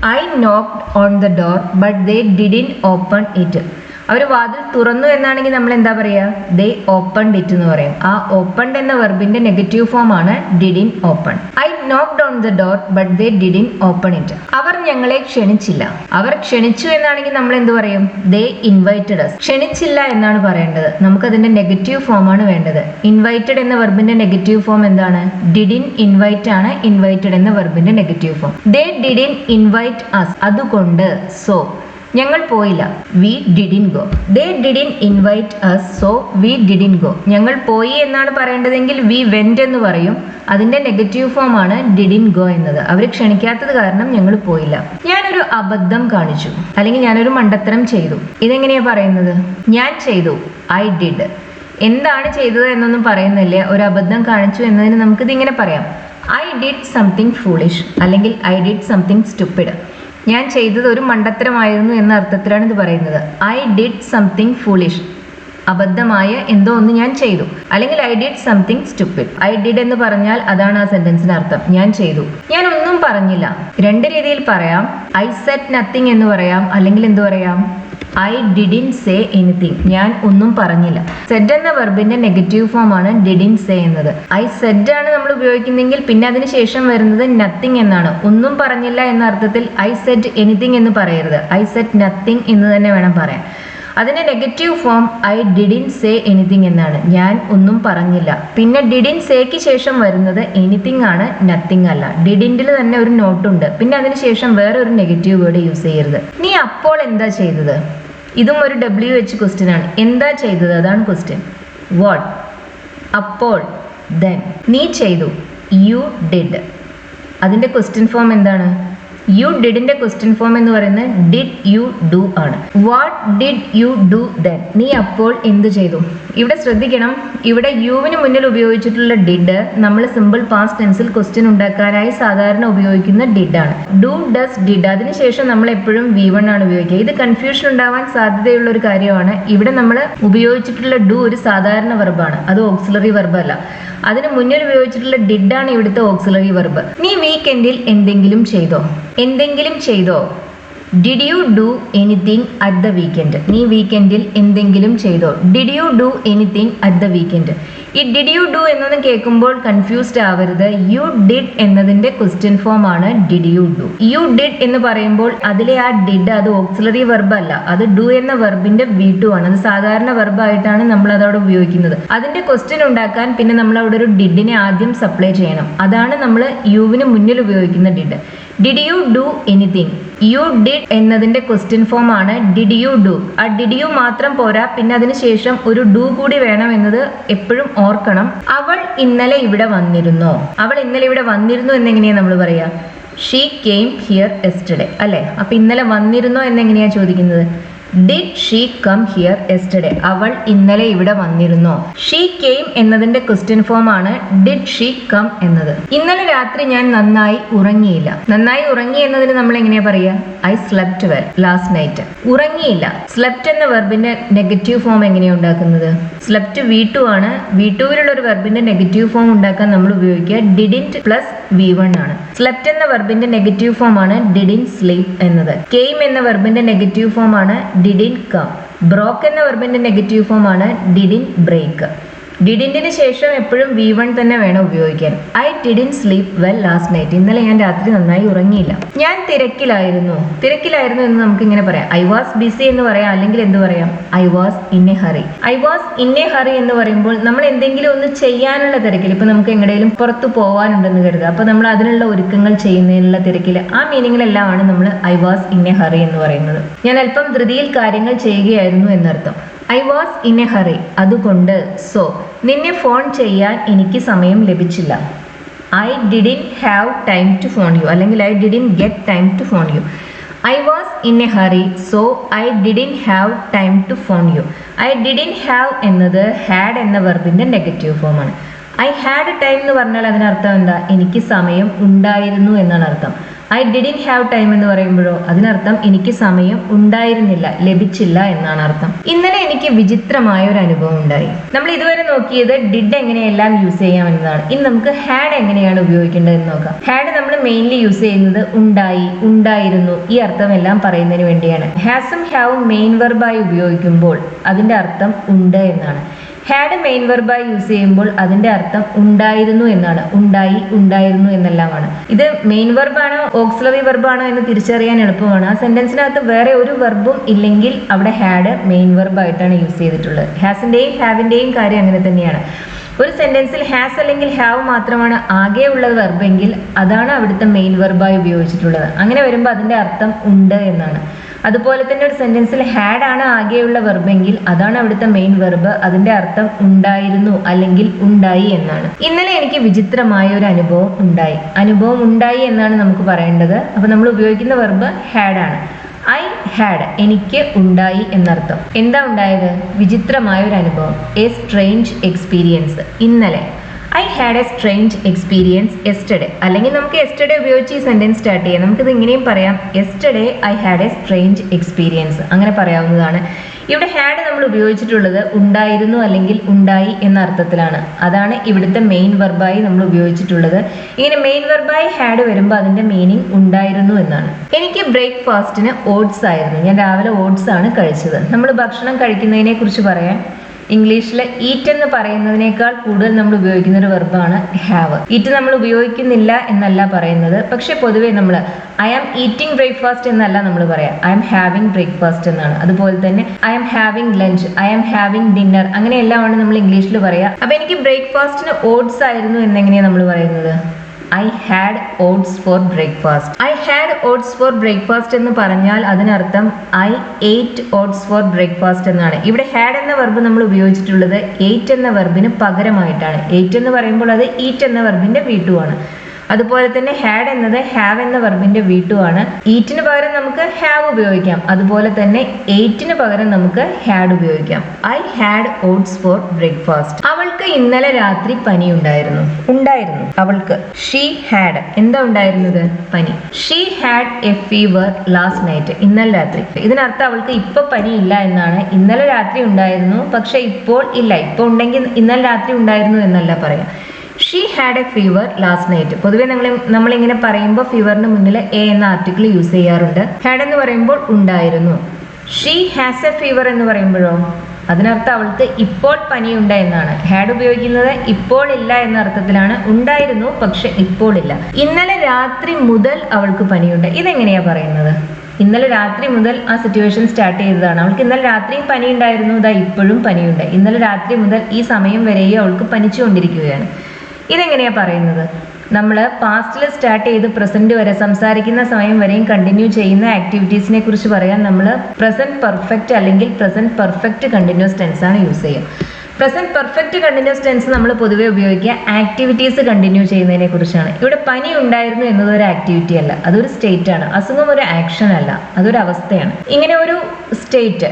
I knocked on the door but they didn't open it. അവർ വാതിൽ തുറന്നു എന്നാണെങ്കിൽ നമ്മൾ എന്താ പറയുക? ദേ ഓപ്പൺഡ് ഇറ്റ് എന്ന് പറയും. ആ ഓപ്പൺഡ് എന്ന വെർബിന്റെ നെഗറ്റീവ് ഫോം ആണ് didn't open. I knocked on the door but they didn't open it. അവർ ഞങ്ങളെ ക്ഷണിച്ചില്ല. അവർ ക്ഷണിച്ചു എന്നാണെങ്കിൽ നമ്മൾ എന്ത് പറയും? ദേ ഇൻവൈറ്റഡ് അസ്. ക്ഷണിച്ചില്ല എന്നാണ് പറയേണ്ടത്. നമുക്കതിന്റെ നെഗറ്റീവ് ഫോം ആണ് വേണ്ടത്. ഇൻവൈറ്റഡ് എന്ന വെർബിന്റെ നെഗറ്റീവ് ഫോം എന്താണ്? ഡിഡിൻ ഇൻവൈറ്റ് ആണ് ഇൻവൈറ്റഡ് എന്ന വെർബിന്റെ negative form. They didn't invite us. അതുകൊണ്ട് സോ ഞങ്ങൾ പോയില്ല. We didn't go. They didn't invite us so we didn't go. ഞങ്ങൾ പോയി എന്നാണ് പറയേണ്ടതെങ്കിൽ വി വെന്റ് എന്ന് പറയും. അതിന്റെ നെഗറ്റീവ് ഫോം ആണ് ഡിഡിൻ ഗോ എന്നത്. അവർ ക്ഷണിക്കാത്തത് കാരണം ഞങ്ങൾ പോയില്ല. ഞാനൊരു അബദ്ധം കാണിച്ചു, അല്ലെങ്കിൽ ഞാനൊരു മണ്ടത്തരം ചെയ്തു. ഇതെങ്ങനെയാ പറയുന്നത്? ഞാൻ ചെയ്തു, ഐ ഡിഡ്. എന്താണ് ചെയ്തത് എന്നൊന്നും പറയുന്നില്ല. ഒരു അബദ്ധം കാണിച്ചു എന്നതിന് നമുക്കിത് ഇങ്ങനെ പറയാം: ഐ ഡിഡ് സംതിങ് ഫൂളിഷ്, അല്ലെങ്കിൽ ഐ ഡിഡ് സംതിങ് സ്റ്റുപ്പിഡ്. ഞാൻ ചെയ്തത് ഒരു മണ്ടത്തരമായിരുന്നു എന്ന അർത്ഥത്തിലാണ് ഇത് പറയുന്നത്. ഐ ഡിഡ് സംതിങ് ഫൂളിഷ്, അബദ്ധമായ എന്തോ ഒന്ന് ഞാൻ ചെയ്തു. അല്ലെങ്കിൽ I did something stupid. I did എന്ന് പറഞ്ഞാൽ അതാണ് ആ സെന്റൻസിന്റെ അർത്ഥം, ഞാൻ ചെയ്തു. ഞാൻ ഒന്നും പറഞ്ഞില്ല. രണ്ട് രീതിയിൽ പറയാം. ഐ സെഡ് നത്തിങ് എന്ന് പറയാം, അല്ലെങ്കിൽ എന്ത് പറയാം? I didn't say anything. ഞാൻ ഒന്നും പറഞ്ഞില്ല. സെഡ് എന്ന വെർബിന്റെ നെഗറ്റീവ് ഫോം ആണ് ഡിഡിൻ സേ എന്നത്. ഐ സെഡ് ആണ് നമ്മൾ ഉപയോഗിക്കുന്നെങ്കിൽ പിന്നെ അതിന് ശേഷം വരുന്നത് നത്തിങ് എന്നാണ്. ഒന്നും പറഞ്ഞില്ല എന്ന അർത്ഥത്തിൽ ഐ സെഡ് എനിത്തിങ് എന്ന് പറയരുത്. ഐ സെഡ് നത്തിങ് എന്ന് തന്നെ വേണം പറയാൻ. അതിന്റെ negative form I didn't say anything എന്നാണ്. ഞാൻ ഒന്നും പറഞ്ഞില്ല. പിന്നെ ഡിഡിൻ സേക്ക് ശേഷം വരുന്നത് എനിത്തിങ് ആണ്, നത്തിങ് അല്ല. ഡിഡിൻറ്റിൽ തന്നെ ഒരു നോട്ടുണ്ട്. പിന്നെ അതിന് ശേഷം വേറെ ഒരു നെഗറ്റീവ് വേർഡ് യൂസ് ചെയ്യരുത്. നീ അപ്പോൾ എന്താ ചെയ്തത്? ഇതും ഒരു WH ക്വസ്റ്റ്യൻ ആണ്. എന്താ ചെയ്തത്? അതാണ് ക്വസ്റ്റ്യൻ. വാട്ട്? അപ്പോൾ, ദെൻ. നീ ചെയ്തു, യു ഡിഡ്. അതിന്റെ ക്വസ്റ്റ്യൻ ഫോം എന്താണ്? യു ഡിഡിന്റെ ക്വസ്റ്റ്യൻ ഫോം എന്ന് പറയുന്നത് ഡിഡ് യു ഡു ആണ്. What did you do then? നീ അപ്പോൾ എന്ത് ചെയ്തു? ഇവിടെ ശ്രദ്ധിക്കണം, ഇവിടെ യുവിന് മുന്നിൽ ഉപയോഗിച്ചിട്ടുള്ള ഡിഡ് നമ്മൾ സിമ്പിൾ പാസ്റ്റ് ടെൻസിൽ ക്വസ്റ്റ്യൻ ഉണ്ടാക്കാനായി സാധാരണ ഉപയോഗിക്കുന്ന ഡിഡ് ആണ്. Do, does, did. അതിനുശേഷം നമ്മൾ എപ്പോഴും V1 ആണ് ഉപയോഗിക്കുക. ഇത് കൺഫ്യൂഷൻ ഉണ്ടാവാൻ സാധ്യതയുള്ള ഒരു കാര്യമാണ്. ഇവിടെ നമ്മൾ ഉപയോഗിച്ചിട്ടുള്ള ഡു ഒരു സാധാരണ വെർബാണ്, അത് ഓക്സിലറി വെർബ് അല്ല. അതിന് മുന്നിൽ ഉപയോഗിച്ചിട്ടുള്ള ഡിഡ് ആണ് ഇവിടുത്തെ ഓക്സിലറി വെർബ്. നീ വീക്കെൻഡിൽ എന്തെങ്കിലും ചെയ്തോ? എന്തെങ്കിലും ചെയ്തോ? Did you do anything at the weekend? നീ വീക്കെൻഡിൽ എന്തെങ്കിലും ചെയ്തോ? Did you do anything at the weekend? ഈ ഡിഡ് യു ഡു എന്നൊന്നും കേൾക്കുമ്പോൾ കൺഫ്യൂസ്ഡ് ആവരുത്. യു ഡിഡ് എന്നതിന്റെ ക്വസ്റ്റ്യൻ ഫോം ആണ് did you do. You did എന്ന് പറയുമ്പോൾ അതിലെ ആ ഡിഡ് അത് ഓക്സിലറി വെർബ് അല്ല, അത് ഡു എന്ന വെർബിന്റെ V2 ആണ്. അത് സാധാരണ വെർബ് ആയിട്ടാണ് നമ്മൾ അതവിടെ ഉപയോഗിക്കുന്നത്. അതിന്റെ ക്വസ്റ്റ്യൻ ഉണ്ടാക്കാൻ പിന്നെ നമ്മൾ അവിടെ ഒരു ഡിഡിനെ ആദ്യം സപ്ലൈ ചെയ്യണം. അതാണ് നമ്മൾ യുവിന് മുന്നിൽ ഉപയോഗിക്കുന്ന did. Did you do anything? You did എന്നതിന്റെ ക്വസ്റ്റ്യൻ ഫോം ആണ് ഡിഡ് യു ഡു. ആ ഡിഡ് യു മാത്രം പോരാ, പിന്നെ അതിന് ശേഷം ഒരു ഡു കൂടി വേണം എന്നത് എപ്പോഴും ഓർക്കണം. അവൾ ഇന്നലെ ഇവിടെ വന്നിരുന്നോ? അവൾ ഇന്നലെ ഇവിടെ വന്നിരുന്നു എന്നെങ്ങനെയാ നമ്മൾ പറയാ? ഷീ കെയിം ഹിയർ യെസ്റ്റർഡേ അല്ലെ? അപ്പൊ ഇന്നലെ വന്നിരുന്നോ എന്നെങ്ങനെയാ ചോദിക്കുന്നത്? Did she come here yesterday? അവൾ ഇന്നലെ ഇവിടെ വന്നിരുന്നോ? ഷീ കെയിം എന്നതിന്റെ ക്വസ്റ്റ്യൻ ഫോം ആണ് ഡിഡ് ഷീ കം എന്നത്. ഇന്നലെ രാത്രി ഞാൻ നന്നായി ഉറങ്ങിയില്ല. നന്നായി ഉറങ്ങി എന്നതിന് നമ്മൾ എങ്ങനെയാ പറയാ? I slept well last night. ഉറങ്ങിയില്ല. സ്ലെപ്റ്റ് എന്ന വെർബിന്റെ നെഗറ്റീവ് ഫോം എങ്ങനെയാ ഉണ്ടാക്കുന്നത്? സ്ലെപ്റ്റ് V2 ആണ്. V2വിലുള്ള ഒരു വെർബിന്റെ നെഗറ്റീവ് ഫോം ഉണ്ടാക്കാൻ നമ്മൾ ഉപയോഗിക്കുക ഡിഡിന്റ് പ്ലസ് V1 ആണ്. സ്ലെപ്റ്റ് എന്ന വെർബിന്റെ നെഗറ്റീവ് ഫോം ആണ് ഡിഡിന്റ് സ്ലീപ് എന്നത്. കെയിം എന്ന വെർബിന്റെ നെഗറ്റീവ് ഫോം ആണ് ഡിഡിന്റ് കം. ബ്രോക്ക് എന്ന വെർബിന്റെ നെഗറ്റീവ് ഫോം ആണ് ഡിഡിന്റ് ബ്രേക്ക്. ഡിഡിന്റിന് ശേഷം എപ്പോഴും V1 തന്നെ വേണം ഉപയോഗിക്കാൻ. I didn't sleep well last night. ഇന്നലെ ഞാൻ രാത്രി നന്നായി ഉറങ്ങിയില്ല. ഞാൻ തിരക്കിലായിരുന്നു. തിരക്കിലായിരുന്നു എന്ന് നമുക്ക് ഇങ്ങനെ പറയാം. ഐ വാസ് ബിസി എന്ന് പറയാം, അല്ലെങ്കിൽ എന്ത് പറയാം? I was in a hurry. I was in a hurry എന്ന് പറയുമ്പോൾ നമ്മൾ എന്തെങ്കിലും ഒന്ന് ചെയ്യാനുള്ള തിരക്കിൽ, ഇപ്പൊ നമുക്ക് എങ്ങടെയും പുറത്തു പോകാനുണ്ടെന്ന് കരുതുക, അപ്പൊ നമ്മൾ അതിനുള്ള ഒരുക്കങ്ങൾ ചെയ്യുന്നതിനുള്ള തിരക്കിൽ, ആ മീനിങ്ങിലെല്ലാമാണ് നമ്മൾ I was in a hurry എന്ന് പറയുന്നത്. ഞാൻ അല്പം ധൃതിയിൽ കാര്യങ്ങൾ ചെയ്യുകയായിരുന്നു എന്നർത്ഥം. I was in a hurry. അതുകൊണ്ട് സോ നിന്നെ ഫോൺ ചെയ്യാൻ എനിക്ക് സമയം ലഭിച്ചില്ല. I didn't have time to phone you, അല്ലെങ്കിൽ I didn't get time to phone you. I was in a hurry so I didn't have time to phone you. I didn't have എന്നത് had എന്ന വെർബിന്റെ negative form ആണ്. I had time എന്ന് പറഞ്ഞാൽ അതിനർത്ഥം എന്താ? എനിക്ക് സമയം ഉണ്ടായിരുന്നു എന്നാണ് അർത്ഥം. ഐ ഡിഡിന്റ് ഹാവ് ടൈം എന്ന് പറയുമ്പോഴോ അതിനർത്ഥം എനിക്ക് സമയം ഉണ്ടായിരുന്നില്ല, ലഭിച്ചില്ല എന്നാണ് അർത്ഥം. ഇന്നലെ എനിക്ക് വിചിത്രമായ ഒരു അനുഭവം ഉണ്ടായി. നമ്മൾ ഇതുവരെ നോക്കിയത് ഡിഡ് എങ്ങനെയെല്ലാം യൂസ് ചെയ്യാം എന്നതാണ്. ഇനി നമുക്ക് ഹാഡ് എങ്ങനെയാണ് ഉപയോഗിക്കേണ്ടതെന്ന് നോക്കാം. ഹാഡ് നമ്മൾ മെയിൻലി യൂസ് ചെയ്യുന്നത് ഉണ്ടായി, ഉണ്ടായിരുന്നു ഈ അർത്ഥമെല്ലാം പറയുന്നതിന് വേണ്ടിയാണ്. ഹാസും ഹാവും മെയിൻ വെർബായി ഉപയോഗിക്കുമ്പോൾ അതിന്റെ അർത്ഥം ഉണ്ട് എന്നാണ്. ഹാഡ് മെയിൻ വെർബായി യൂസ് ചെയ്യുമ്പോൾ അതിന്റെ അർത്ഥം ഉണ്ടായിരുന്നു എന്നാണ്. ഉണ്ടായി, ഉണ്ടായിരുന്നു എന്നെല്ലാമാണ്. ഇത് മെയിൻ വെർബാണോ ഓക്സിലറി വെർബാണോ എന്ന് തിരിച്ചറിയാൻ എളുപ്പമാണ്. ആ സെന്റൻസിനകത്ത് വേറെ ഒരു വെർബും ഇല്ലെങ്കിൽ അവിടെ ഹാഡ് മെയിൻ വെർബായിട്ടാണ് യൂസ് ചെയ്തിട്ടുള്ളത്. ഹാസിന്റെയും ഹാവിന്റെയും കാര്യം അങ്ങനെ തന്നെയാണ്. ഒരു സെന്റൻസിൽ ഹാസ് അല്ലെങ്കിൽ ഹാവ് മാത്രമാണ് ആകെയുള്ള വെർബെങ്കിൽ അതാണ് അവിടുത്തെ മെയിൻ വെർബായി ഉപയോഗിച്ചിട്ടുള്ളത്. അങ്ങനെ വരുമ്പോൾ അതിന്റെ അർത്ഥം ഉണ്ട് എന്നാണ്. അതുപോലെ തന്നെ ഒരു സെന്റൻസിൽ ഹാഡ് ആണ് ആകെയുള്ള വെർബെങ്കിൽ അതാണ് അവിടുത്തെ മെയിൻ വെർബ്. അതിന്റെ അർത്ഥം ഉണ്ടായിരുന്നു അല്ലെങ്കിൽ ഉണ്ടായി എന്നാണ്. ഇന്നലെ എനിക്ക് വിചിത്രമായ ഒരു അനുഭവം ഉണ്ടായി. അനുഭവം ഉണ്ടായി എന്നാണ് നമുക്ക് പറയേണ്ടത്. അപ്പൊ നമ്മൾ ഉപയോഗിക്കുന്ന വെർബ് ഹാഡ് ആണ്. ഐ ഹാഡ് എനിക്ക് ഉണ്ടായി എന്നർത്ഥം. എന്താ ഉണ്ടായത്? വിചിത്രമായ ഒരു അനുഭവം. A strange experience. ഇന്നലെ I had a strange experience yesterday. അല്ലെങ്കിൽ നമുക്ക് യെസ്റ്റർഡേ ഉപയോഗിച്ച് ഈ സെന്റൻസ് സ്റ്റാർട്ട് ചെയ്യാം. നമുക്കിത് ഇങ്ങനെയും പറയാം. Yesterday I had a strange experience. അങ്ങനെ പറയാവുന്നതാണ്. ഇവിടെ ഹാഡ് നമ്മൾ ഉപയോഗിച്ചിട്ടുള്ളത് ഉണ്ടായിരുന്നു അല്ലെങ്കിൽ ഉണ്ടായി എന്ന അർത്ഥത്തിലാണ്. അതാണ് ഇവിടുത്തെ മെയിൻ വെർബായി നമ്മൾ ഉപയോഗിച്ചിട്ടുള്ളത്. ഇങ്ങനെ മെയിൻ വെർബായി ഹാഡ് വരുമ്പോൾ അതിന്റെ മീനിങ് ഉണ്ടായിരുന്നു എന്നാണ്. എനിക്ക് ബ്രേക്ക്ഫാസ്റ്റിന് ഓട്സ് ആയിരുന്നു. ഞാൻ രാവിലെ ഓട്സ് ആണ് കഴിച്ചത്. നമ്മൾ ഭക്ഷണം കഴിക്കുന്നതിനെ കുറിച്ച് പറയാൻ ഇംഗ്ലീഷിൽ ഈറ്റ് എന്ന് പറയുന്നതിനേക്കാൾ കൂടുതൽ നമ്മൾ ഉപയോഗിക്കുന്ന ഒരു വെർബാണ് ഹാവ്. ഈറ്റ് നമ്മൾ ഉപയോഗിക്കുന്നില്ല എന്നല്ല പറയുന്നത്. പക്ഷെ പൊതുവേ നമ്മൾ ഐ ആം ഈറ്റിംഗ് ബ്രേക്ക്ഫാസ്റ്റ് എന്നല്ല നമ്മൾ പറയാം. ഐ ആം ഹാവിംഗ് ബ്രേക്ക്ഫാസ്റ്റ് എന്നാണ്. അതുപോലെ തന്നെ I am having lunch, I am having dinner, അങ്ങനെയെല്ലാമാണ് നമ്മൾ ഇംഗ്ലീഷിൽ പറയുക. അപ്പൊ എനിക്ക് ബ്രേക്ക്ഫാസ്റ്റിന് ഓട്സ് ആയിരുന്നു എന്നെങ്ങനെയാണ് നമ്മൾ പറയുന്നത്? I had oats four breakfast. I had oats four breakfast എന്ന് പറഞ്ഞാൽ അതിനർത്ഥം I ate oats four breakfast എന്നാണ്. ഇവിടെ ഹാഡ് എന്ന വെർബ് നമ്മൾ ഉപയോഗിച്ചിട്ടുള്ളത് എയ്റ്റ് എന്ന വെർബിന് പകരമായിട്ടാണ്. എയ്റ്റ് എന്ന് പറയുമ്പോൾ അത് ഈറ്റ് എന്ന വെർബിന്റെ V2 ആണ്. അതുപോലെ തന്നെ ഹാഡ് എന്നത് ഹാവ് എന്ന വെർബിന്റെ V2 ആണ്. ഈറ്റിന് പകരം നമുക്ക് ഹാവ് ഉപയോഗിക്കാം. അതുപോലെ തന്നെ എയ്റ്റിന് പകരം നമുക്ക് ഹാഡ് ഉപയോഗിക്കാം. I had oats four breakfast. അവൾക്ക് ഇന്നലെ രാത്രി പനി ഉണ്ടായിരുന്നു. അവൾക്ക് ഷീ ഹാഡ് എന്താ ഉണ്ടായിരുന്നത്? പനി. She had A fever last night. ഇന്നലെ രാത്രി. ഇതിനർത്ഥം അവൾക്ക് ഇപ്പൊ പനി ഇല്ല എന്നാണ്. ഇന്നലെ രാത്രി ഉണ്ടായിരുന്നു, പക്ഷെ ഇപ്പോൾ ഇല്ല. ഇപ്പൊ ഉണ്ടെങ്കിൽ ഇന്നലെ രാത്രി ഉണ്ടായിരുന്നു എന്നല്ല പറയാം. She had A fever last night. പൊതുവെ നമ്മളിങ്ങനെ പറയുമ്പോൾ ഫീവറിന് മുന്നിൽ എ എന്ന ആർട്ടിക്കിൾ യൂസ് ചെയ്യാറുണ്ട്. ഹാഡ് എന്ന് പറയുമ്പോൾ ഉണ്ടായിരുന്നു. ഷീ ഹാസ് എ ഫീവർ എന്ന് പറയുമ്പോഴോ അതിനർത്ഥം അവൾക്ക് ഇപ്പോൾ പനിയുണ്ട് എന്നാണ്. ഹാഡ് ഉപയോഗിക്കുന്നത് ഇപ്പോൾ ഇല്ല എന്ന അർത്ഥത്തിലാണ്. ഉണ്ടായിരുന്നു പക്ഷെ ഇപ്പോൾ ഇല്ല. ഇന്നലെ രാത്രി മുതൽ അവൾക്ക് പനിയുണ്ട്. ഇതെങ്ങനെയാ പറയുന്നത്? ഇന്നലെ രാത്രി മുതൽ ആ സിറ്റുവേഷൻ സ്റ്റാർട്ട് ചെയ്തതാണ്. അവൾക്ക് ഇന്നലെ രാത്രിയും പനി ഉണ്ടായിരുന്നു, ഇതാ ഇപ്പോഴും പനിയുണ്ട്. ഇന്നലെ രാത്രി മുതൽ ഈ സമയം വരെയും അവൾക്ക് പനിച്ചുകൊണ്ടിരിക്കുകയാണ്. ഇതെങ്ങനെയാ പറയുന്നത്? നമ്മൾ പാസ്റ്റിൽ സ്റ്റാർട്ട് ചെയ്ത് പ്രസന്റ് വരെ സംസാരിക്കുന്ന സമയം വരെയും കണ്ടിന്യൂ ചെയ്യുന്ന ആക്ടിവിറ്റീസിനെ കുറിച്ച് പറയാൻ നമ്മൾ പ്രസന്റ് പെർഫെക്റ്റ് അല്ലെങ്കിൽ പ്രസന്റ് പെർഫെക്റ്റ് കണ്ടിന്യൂസ് ടെൻസ് ആണ് യൂസ് ചെയ്യുക. പ്രസന്റ് പെർഫെക്റ്റ് കണ്ടിന്യൂസ് ടെൻസ് നമ്മൾ പൊതുവെ ഉപയോഗിക്കുക ആക്ടിവിറ്റീസ് കണ്ടിന്യൂ ചെയ്യുന്നതിനെ കുറിച്ചാണ്. ഇവിടെ പനി ഉണ്ടായിരുന്നു എന്നത് ഒരു ആക്ടിവിറ്റി അല്ല, അതൊരു സ്റ്റേറ്റ് ആണ്. അസുഖം ഒരു ആക്ഷൻ അല്ല, അതൊരു അവസ്ഥയാണ്. ഇങ്ങനെ ഒരു സ്റ്റേറ്റ്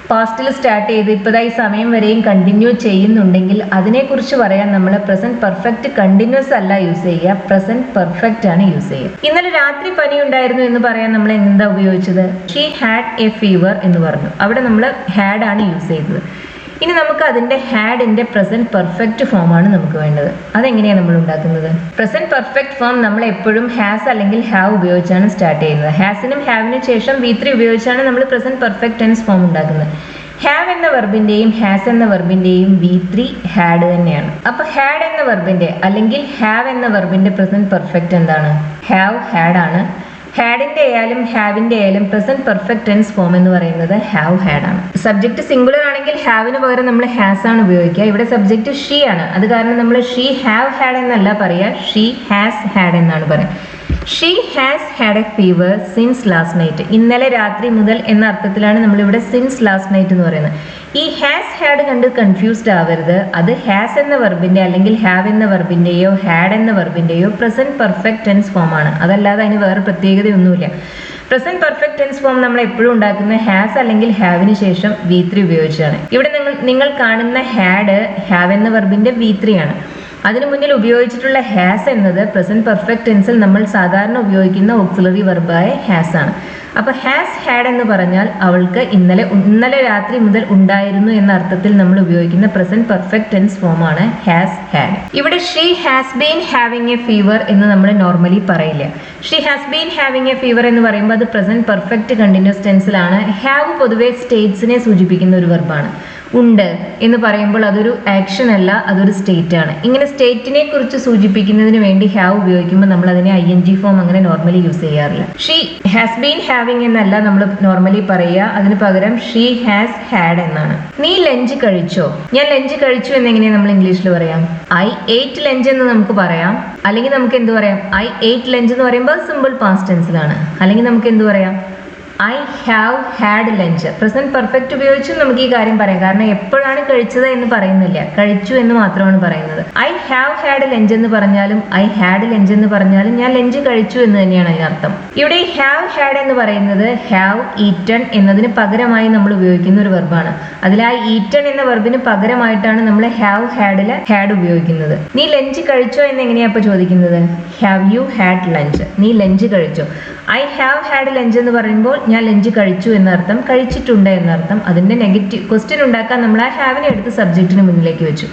പാസ്റ്റിൽ സ്റ്റാർട്ട് ചെയ്ത് ഇപ്പോഴായി സമയം വരെയും കണ്ടിന്യൂ ചെയ്യുന്നുണ്ടെങ്കിൽ അതിനെക്കുറിച്ച് പറയാൻ നമ്മൾ പ്രസന്റ് പെർഫെക്റ്റ് കണ്ടിന്യൂസ് അല്ല യൂസ് ചെയ്യുക, പ്രസന്റ് പെർഫെക്റ്റ് ആണ് യൂസ് ചെയ്യുക. ഇന്നലെ രാത്രി പനി ഉണ്ടായിരുന്നു എന്ന് പറയാൻ നമ്മൾ എന്താ ഉപയോഗിച്ചത്? ഷീ ഹാഡ് എ ഫീവർ എന്ന് പറഞ്ഞു. അവിടെ നമ്മൾ ഹാഡ് ആണ് യൂസ് ചെയ്തത്. ഇനി നമുക്ക് അതിന്റെ ഹാഡിന്റെ പ്രസന്റ് പെർഫെക്റ്റ് ഫോം ആണ് നമുക്ക് വേണ്ടത്. അതെങ്ങനെയാണ് നമ്മൾ ഉണ്ടാക്കുന്നത്? പ്രസന്റ് പെർഫെക്റ്റ് ഫോം നമ്മൾ എപ്പോഴും ഹാസ് അല്ലെങ്കിൽ ഹാവ് ഉപയോഗിച്ചാണ് സ്റ്റാർട്ട് ചെയ്യുന്നത്. ഹാസിനും ഹാവിനും ശേഷം V3 ഉപയോഗിച്ചാണ് നമ്മൾ പ്രസന്റ് പെർഫെക്റ്റ് ടെൻസ് ഫോം ഉണ്ടാക്കുന്നത്. ഹാവ് എന്ന വെർബിന്റെയും ഹാസ് എന്ന വെർബിന്റെയും V3 ഹാഡ് തന്നെയാണ്. അപ്പൊ ഹാഡ് എന്ന വെർബിന്റെ അല്ലെങ്കിൽ ഹാവ് എന്ന വെർബിന്റെ പ്രസന്റ് പെർഫെക്റ്റ് എന്താണ്? ഹാവ് ഹാഡ് ആണ്. ഹാഡിന്റെ ആയാലും ഹാവിന്റെ ആയാലും പ്രസന്റ് പെർഫെക്റ്റ് ടെൻസ് ഫോം എന്ന് പറയുന്നത് ഹാവ് ഹാഡ് ആണ്. സബ്ജക്ട് സിംഗുലർ ആണെങ്കിൽ ഹാവിന് പകരം നമ്മൾ ഹാസ് ആണ് ഉപയോഗിക്കുക. ഇവിടെ സബ്ജക്ട് ഷീ ആണ്. അത് കാരണം നമ്മൾ ഷീ ഹാവ് ഹാഡ് എന്നല്ല പറയുക, ഷീ ഹാസ് ഹാഡ് എന്നാണ് പറയുക. She has had A fever since last night. ഇന്നലെ രാത്രി മുതൽ എന്ന അർത്ഥത്തിലാണ് നമ്മളിവിടെ സിൻസ് ലാസ്റ്റ് നൈറ്റ് എന്ന് പറയുന്നത്. ഈ ഹാസ് ഹാഡ് കണ്ട് കൺഫ്യൂസ്ഡ് ആവരുത്. അത് ഹാസ് എന്ന വെർബിന്റെ അല്ലെങ്കിൽ ഹാവ് എന്ന വെർബിന്റെയോ ഹാഡ് എന്ന വെർബിന്റെയോ പ്രസന്റ് പെർഫെക്റ്റ് ടെൻസ് ഫോം ആണ്. അതല്ലാതെ അതിന് വേറെ പ്രത്യേകതയൊന്നുമില്ല. പ്രസന്റ് പെർഫെക്റ്റ് ടെൻസ് ഫോം നമ്മൾ എപ്പോഴും ഉണ്ടാക്കുന്ന ഹാസ് അല്ലെങ്കിൽ ഹാവിന് ശേഷം V3 ഉപയോഗിച്ചാണ്. ഇവിടെ നിങ്ങൾ കാണുന്ന ഹാഡ് ഹാവ് എന്ന വെർബിന്റെ V3 ആണ്. അതിനു മുന്നിൽ ഉപയോഗിച്ചിട്ടുള്ള ഹാസ് എന്നത് പ്രസന്റ് പെർഫെക്റ്റ് ടെൻസിൽ നമ്മൾ സാധാരണ ഉപയോഗിക്കുന്ന ഓക്സിലറി വെർബായ ഹാസ് ആണ്. അപ്പൊ ഹാസ് ഹാഡ് എന്ന് പറഞ്ഞാൽ അവൾക്ക് ഇന്നലെ രാത്രി മുതൽ ഉണ്ടായിരുന്നു എന്ന അർത്ഥത്തിൽ നമ്മൾ ഉപയോഗിക്കുന്ന പ്രസന്റ് പെർഫെക്റ്റ് ടെൻസ് ഫോം ആണ് ഹാസ് ഹാഡ്. ഇവിടെ she has been having A fever എന്ന് നമ്മൾ നോർമലി പറയില്ല. She has been having A fever എന്ന് പറയുമ്പോൾ അത് പ്രസന്റ് പെർഫെക്റ്റ് കണ്ടിന്യൂസ് ടെൻസിലാണ്. ഹാവ് പൊതുവെ സ്റ്റേറ്റ്സിനെ സൂചിപ്പിക്കുന്ന ഒരു വെർബാണ്. ഉണ്ട് എന്ന് പറയുമ്പോൾ അതൊരു ആക്ഷൻ അല്ല, അതൊരു സ്റ്റേറ്റ് ആണ്. ഇങ്ങനെ സ്റ്റേറ്റിനെ കുറിച്ച് സൂചിപ്പിക്കുന്നതിന് വേണ്ടി ഹാവ് ഉപയോഗിക്കുമ്പോൾ നമ്മൾ അതിനെ ING ഫോം അങ്ങനെ നോർമലി യൂസ് ചെയ്യാറില്ല. ഷീ ഹാസ് ബീൻ ഹാവിങ് എന്നല്ല നമ്മൾ നോർമലി പറയുക, അതിന് പകരം ഷീ ഹാസ് ഹാഡ് എന്നാണ്. നീ ലഞ്ച് കഴിച്ചോ? ഞാൻ ലഞ്ച് കഴിച്ചു എന്നെങ്ങനെയാണ് നമ്മൾ ഇംഗ്ലീഷിൽ പറയാം? ഐ എയ്റ്റ് ലഞ്ച് എന്ന് നമുക്ക് പറയാം. അല്ലെങ്കിൽ നമുക്ക് എന്ത് പറയാം? ഐ എയ്റ്റ് ലഞ്ച് എന്ന് പറയുമ്പോൾ സിമ്പിൾ പാസ്റ്റ് ടെൻസിലാണ്. അല്ലെങ്കിൽ നമുക്ക് എന്ത് പറയാം? I have had lunch. Present perfect ഉപയോഗിച്ചും നമുക്ക് ഈ കാര്യം പറയാം. കാരണം എപ്പോഴാണ് കഴിച്ചത് എന്ന് പറയുന്നില്ല, കഴിച്ചു എന്ന് മാത്രമാണ് പറയുന്നത്. ഐ ഹാവ് ഹാഡ് ലഞ്ച് എന്ന് പറഞ്ഞാലും ഐ ഹാഡ് ലഞ്ച് എന്ന് പറഞ്ഞാലും ഞാൻ ലഞ്ച് കഴിച്ചു എന്ന് തന്നെയാണ് അതിനർത്ഥം. ഇവിടെ ഈ ഹാവ് ഹാഡ് എന്ന് പറയുന്നത് ഹാവ് ഈറ്റൺ എന്നതിന് പകരമായി നമ്മൾ ഉപയോഗിക്കുന്ന ഒരു വെർബാണ്. അതിൽ ആ ഈറ്റൺ എന്ന വെർബിന് പകരമായിട്ടാണ് നമ്മൾ ഹാവ് ഹാഡില് ഹാഡ് ഉപയോഗിക്കുന്നത്. നീ ലഞ്ച് കഴിച്ചോ എന്ന് എങ്ങനെയാ ഇപ്പൊ ചോദിക്കുന്നത്? Have you had lunch? നീ ലഞ്ച് കഴിച്ചോ? ഐ ഹാവ് ഹാഡ് ലഞ്ച് എന്ന് പറയുമ്പോൾ ഞാൻ ലഞ്ച് കഴിച്ചു എന്നർത്ഥം, കഴിച്ചിട്ടുണ്ട് എന്നർത്ഥം. അതിന്റെ നെഗറ്റീവ് ക്വസ്റ്റ്യൻ ഉണ്ടാക്കാൻ നമ്മൾ ആ ഹാവിനെ എടുത്ത് സബ്ജക്റ്റിന് മുന്നിലേക്ക് വെച്ചു.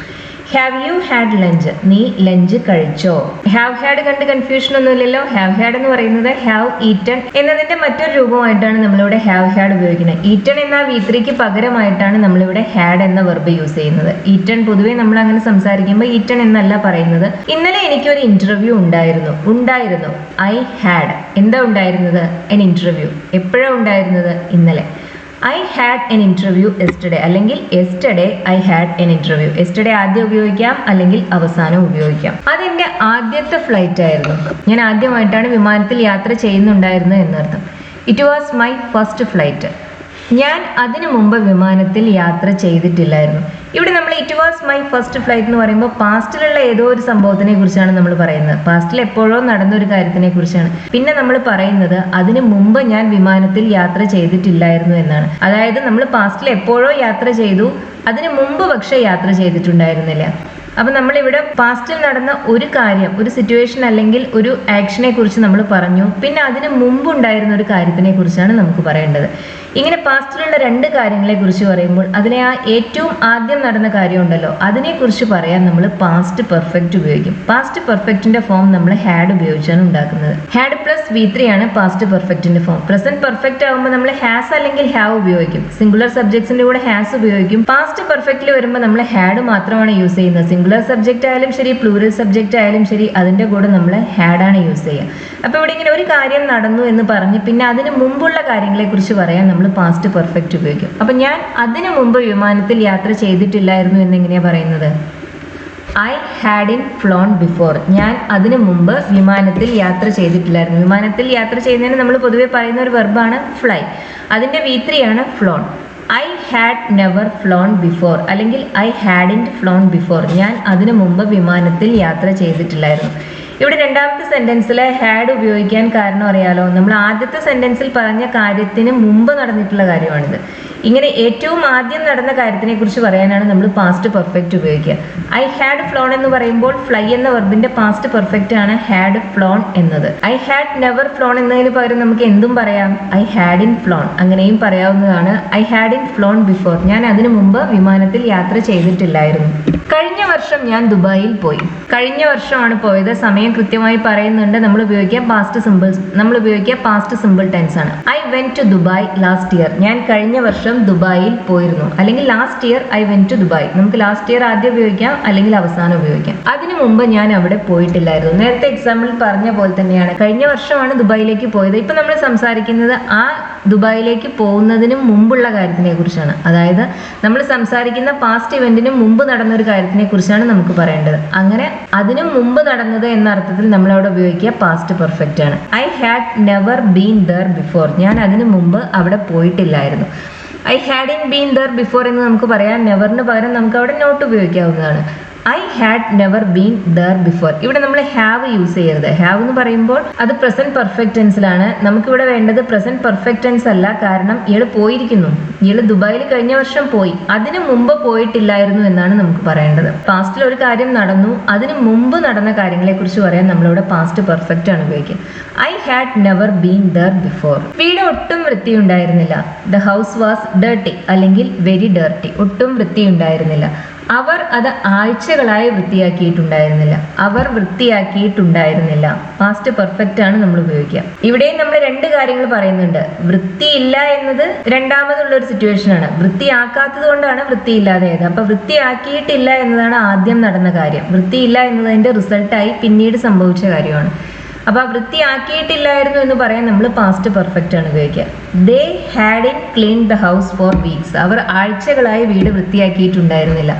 Have you had lunch? നീ ലഞ്ച് കഴിച്ചോ? ഹാവ് ഹാഡ് കണ്ട് കൺഫ്യൂഷൻ ഒന്നുമില്ലല്ലോ. ഹാവ് ഹാഡ് എന്ന് പറയുന്നത് ഹാവ് ഈറ്റൺ എന്നതിന്റെ മറ്റൊരു രൂപമായിട്ടാണ് നമ്മളിവിടെ ഹാവ് ഹാഡ് ഉപയോഗിക്കുന്നത്. ഈറ്റൺ എന്ന V3ക്ക് പകരമായിട്ടാണ് നമ്മളിവിടെ ഹാഡ് എന്ന വെർബ് യൂസ് ചെയ്യുന്നത്. ഈറ്റൺ പൊതുവേ നമ്മൾ അങ്ങനെ സംസാരിക്കുമ്പോൾ ഈറ്റൺ എന്നല്ല പറയുന്നത്. ഇന്നലെ എനിക്കൊരു ഇന്റർവ്യൂ ഉണ്ടായിരുന്നു. I had. എന്താ ഉണ്ടായിരുന്നത്? An interview. എപ്പോഴാണ് ഉണ്ടായിരുന്നത്? ഇന്നലെ. I had an interview yesterday, അല്ലെങ്കിൽ yesterday I had an interview. Yesterday ആദ്യം ഉപയോഗിക്കാം അല്ലെങ്കിൽ അവസാനം ഉപയോഗിക്കാം. അതെന്റെ ആദ്യത്തെ ഫ്ലൈറ്റ് ആയിരുന്നു. ഞാൻ ആദ്യമായിട്ടാണ് വിമാനത്തിൽ യാത്ര ചെയ്യുന്നുണ്ടായിരുന്നത് എന്നർത്ഥം. It was my first flight. ഞാൻ അതിനു മുമ്പ് വിമാനത്തിൽ യാത്ര ചെയ്തിട്ടില്ലായിരുന്നു. ഇവിടെ നമ്മൾ it was my first flight എന്ന് പറയുമ്പോൾ പാസ്റ്റിലുള്ള ഏതോ ഒരു സംഭവത്തിനെ കുറിച്ചാണ് നമ്മൾ പറയുന്നത്. പാസ്റ്റിൽ എപ്പോഴോ നടന്ന ഒരു കാര്യത്തിനെ കുറിച്ചാണ്. പിന്നെ നമ്മൾ പറയുന്നത് അതിന് മുമ്പ് ഞാൻ വിമാനത്തിൽ യാത്ര ചെയ്തിട്ടില്ലായിരുന്നു എന്നാണ്. അതായത് നമ്മൾ പാസ്റ്റിൽ എപ്പോഴോ യാത്ര ചെയ്തു, അതിന് മുമ്പ് പക്ഷേ യാത്ര ചെയ്തിട്ടുണ്ടായിരുന്നില്ല. അപ്പം നമ്മളിവിടെ പാസ്റ്റിൽ നടന്ന ഒരു കാര്യം, ഒരു സിറ്റുവേഷൻ അല്ലെങ്കിൽ ഒരു ആക്ഷനെ കുറിച്ച് നമ്മൾ പറഞ്ഞു. പിന്നെ അതിന് മുമ്പുണ്ടായിരുന്ന ഒരു കാര്യത്തിനെ കുറിച്ചാണ് നമുക്ക് പറയേണ്ടത്. ഇങ്ങനെ പാസ്റ്റിലുള്ള രണ്ട് കാര്യങ്ങളെ കുറിച്ച് പറയുമ്പോൾ അതിലെ ആ ഏറ്റവും ആദ്യം നടന്ന കാര്യം ഉണ്ടല്ലോ, അതിനെക്കുറിച്ച് പറയാൻ നമ്മൾ പാസ്റ്റ് പെർഫെക്റ്റ് ഉപയോഗിക്കും. പാസ്റ്റ് പെർഫെക്റ്റിന്റെ ഫോം നമ്മൾ ഹാഡ് ഉപയോഗിച്ചാണ് ഉണ്ടാക്കുന്നത്. ഹാഡ് പ്ലസ് V3 ആണ് പാസ്റ്റ് പെർഫെക്റ്റിന്റെ ഫോം. പ്രസന്റ് പെർഫെക്റ്റ് ആകുമ്പോൾ നമ്മൾ ഹാസ് അല്ലെങ്കിൽ ഹാവ് ഉപയോഗിക്കും. സിംഗുലർ സബ്ജക്ട്സിന്റെ കൂടെ ഹാസ് ഉപയോഗിക്കും. പാസ്റ്റ് പെർഫെക്റ്റിൽ വരുമ്പോൾ നമ്മൾ ഹാഡ് മാത്രമാണ് യൂസ് ചെയ്യുന്നത്. സിംഗുലർ സബ്ജക്റ്റ് ആയാലും ശരി, പ്ലൂറൽ സബ്ജക്റ്റ് ആയാലും ശരി, അതിന്റെ കൂടെ നമ്മൾ ഹാഡാണ് യൂസ് ചെയ്യുക. അപ്പൊ ഇവിടെ ഇങ്ങനെ ഒരു കാര്യം നടന്നു എന്ന് പറഞ്ഞ് പിന്നെ അതിന് മുമ്പുള്ള കാര്യങ്ങളെ കുറിച്ച് പറയാൻ നമ്മൾ പാസ്റ്റ് പെർഫെക്റ്റ് ഉപയോഗിക്കും. അപ്പൊ ഞാൻ അതിനു മുമ്പ് വിമാനത്തിൽ യാത്ര ചെയ്തിട്ടില്ലായിരുന്നു എന്നെങ്ങനെയാ പറയുന്നത്? I had in flown before. ഞാൻ അതിനു മുമ്പ് വിമാനത്തിൽ യാത്ര ചെയ്തിട്ടില്ലായിരുന്നു. വിമാനത്തിൽ യാത്ര ചെയ്യുന്നതിന് നമ്മൾ പൊതുവെ പറയുന്ന ഒരു വെർബാണ് ഫ്ലൈ. അതിന്റെ V3 ആണ് flown. I had never flown before അല്ലെങ്കിൽ ഐ ഹാഡിൻറ്റ് ഫ്ലോൺ ബിഫോർ. ഞാൻ അതിനു മുമ്പ് വിമാനത്തിൽ യാത്ര ചെയ്തിട്ടില്ലായിരുന്നു. ഇവിടെ രണ്ടാമത്തെ സെന്റൻസിൽ ഹാഡ് ഉപയോഗിക്കാൻ കാരണം അറിയാലോ, നമ്മൾ ആദ്യത്തെ സെന്റൻസിൽ പറഞ്ഞ കാര്യത്തിന് മുമ്പ് നടന്നിട്ടുള്ള കാര്യമാണിത്. ഇങ്ങനെ ഏറ്റവും ആദ്യം നടന്ന കാര്യത്തിനെ കുറിച്ച് പറയാനാണ് നമ്മൾ പാസ്റ്റ് പെർഫെക്റ്റ് ഉപയോഗിക്കുക. ഐ ഹാഡ് ഫ്ലോൺ എന്ന് പറയുമ്പോൾ ഫ്ലൈ എന്ന വെർബിന്റെ പാസ്റ്റ് പെർഫെക്റ്റ് ആണ് ഹാഡ് ഫ്ലോൺ എന്നത്. ഐ ഹാഡ് നെവർ ഫ്ലോൺ എന്നതിന് പകരം നമുക്ക് എന്തും പറയാം, ഐ ഹാഡ് ഇൻ ഫ്ലോൺ, അങ്ങനെയും പറയാവുന്നതാണ്. I had in flown before. ഞാൻ അതിനു മുമ്പ് വിമാനത്തിൽ യാത്ര ചെയ്തിട്ടില്ലായിരുന്നു. കഴിഞ്ഞ വർഷം ഞാൻ ദുബായിൽ പോയി. കഴിഞ്ഞ വർഷമാണ് പോയത്. സമയം കൃത്യമായി പറയുന്നുണ്ട്. നമ്മൾ ഉപയോഗിക്കുക പാസ്റ്റ് സിമ്പിൾ ടെൻസ് ആണ്. I went to Dubai last year. ഞാൻ കഴിഞ്ഞ വർഷം ദുബായിൽ പോയിരുന്നു. അല്ലെങ്കിൽ last year I went to Dubai. നമുക്ക് ലാസ്റ്റ് ഇയർ ആദ്യം ഉപയോഗിക്കാം അല്ലെങ്കിൽ അവസാനം ഉപയോഗിക്കാം. അതിനു മുമ്പ് ഞാൻ അവിടെ പോയിട്ടില്ലായിരുന്നു. നേരത്തെ എക്സാമ്പിൾ പറഞ്ഞ പോലെ തന്നെയാണ്. കഴിഞ്ഞ വർഷമാണ് ദുബായിലേക്ക് പോയത്. ഇപ്പൊ നമ്മൾ സംസാരിക്കുന്നത് ആ ദുബായിലേക്ക് പോകുന്നതിന് മുമ്പുള്ള കാര്യത്തിനെ കുറിച്ചാണ്. അതായത് നമ്മൾ സംസാരിക്കുന്ന പാസ്റ്റ് ഇവന്റിന് മുമ്പ് നടന്ന ഒരു കാര്യത്തിനെ കുറിച്ചാണ് നമുക്ക് പറയേണ്ടത്. അങ്ങനെ അതിനു മുമ്പ് നടന്നത് എന്ന അർത്ഥത്തിൽ നമ്മൾ അവിടെ ഉപയോഗിക്കുക പാസ്റ്റ് പെർഫെക്റ്റ് ആണ്. I had never been there before. ഞാൻ അതിനു മുമ്പ് അവിടെ പോയിട്ടില്ലായിരുന്നു. I hadn't been there before എന്ന് നമുക്ക് പറയാം. നെവറിന് പകരം നമുക്ക് അവിടെ നോട്ട് ഉപയോഗിക്കാവുന്നതാണ്. I had never been there before. ഇവിടെ നമ്മൾ ഹാവ് യൂസ് ചെയ്യരുത്. ഹാവ് എന്ന് പറയുമ്പോൾ അത് പ്രസന്റ് പെർഫെക്റ്റ് ടെൻസിലാണ്. നമുക്കിവിടെ വേണ്ടത് പ്രസന്റ് പെർഫെക്റ്റ് ടെൻസ് അല്ല. കാരണം ഇയാൾ പോയിരിക്കുന്നു. ഇയാൾ ദുബായിൽ കഴിഞ്ഞ വർഷം പോയി. അതിനു മുമ്പ് പോയിട്ടില്ലായിരുന്നു എന്നാണ് നമുക്ക് പറയേണ്ടത്. പാസ്റ്റിൽ ഒരു കാര്യം നടന്നു, അതിനു മുമ്പ് നടന്ന കാര്യങ്ങളെ കുറിച്ച് പറയാൻ നമ്മളിവിടെ പാസ്റ്റ് പെർഫെക്റ്റ് ആണ് ഉപയോഗിക്കുക. I had never been there before. വീട് ഒട്ടും വൃത്തിയുണ്ടായിരുന്നില്ല. ദ ഹൗസ് വാസ് ഡേർട്ടി അല്ലെങ്കിൽ വെരി ഡേർട്ടി. ഒട്ടും വൃത്തിയുണ്ടായിരുന്നില്ല. അവർ അത് ആഴ്ചകളായി വൃത്തിയാക്കിയിട്ടുണ്ടായിരുന്നില്ല. അവർ വൃത്തിയാക്കിയിട്ടുണ്ടായിരുന്നില്ല. പാസ്റ്റ് പെർഫെക്റ്റ് ആണ് നമ്മൾ ഉപയോഗിക്കുക. ഇവിടെയും നമ്മൾ രണ്ട് കാര്യങ്ങൾ പറയുന്നുണ്ട്. വൃത്തിയില്ല എന്നത് രണ്ടാമതുള്ള ഒരു സിറ്റുവേഷൻ ആണ്. വൃത്തിയാക്കാത്തത് കൊണ്ടാണ് വൃത്തിയില്ലാതായത്. അപ്പൊ വൃത്തിയാക്കിയിട്ടില്ല എന്നതാണ് ആദ്യം നടന്ന കാര്യം. വൃത്തിയില്ല എന്നതിന്റെ റിസൾട്ടായി പിന്നീട് സംഭവിച്ച കാര്യമാണ്. അപ്പൊ വൃത്തിയാക്കിയിട്ടില്ലായിരുന്നു എന്ന് പറയാൻ നമ്മൾ പാസ്റ്റ് പെർഫെക്റ്റ് ആണ് ഉപയോഗിക്കുക. They hadn't clean the house for weeks. അവർ ആഴ്ചകളായി വീട് വൃത്തിയാക്കിയിട്ടുണ്ടായിരുന്നില്ല.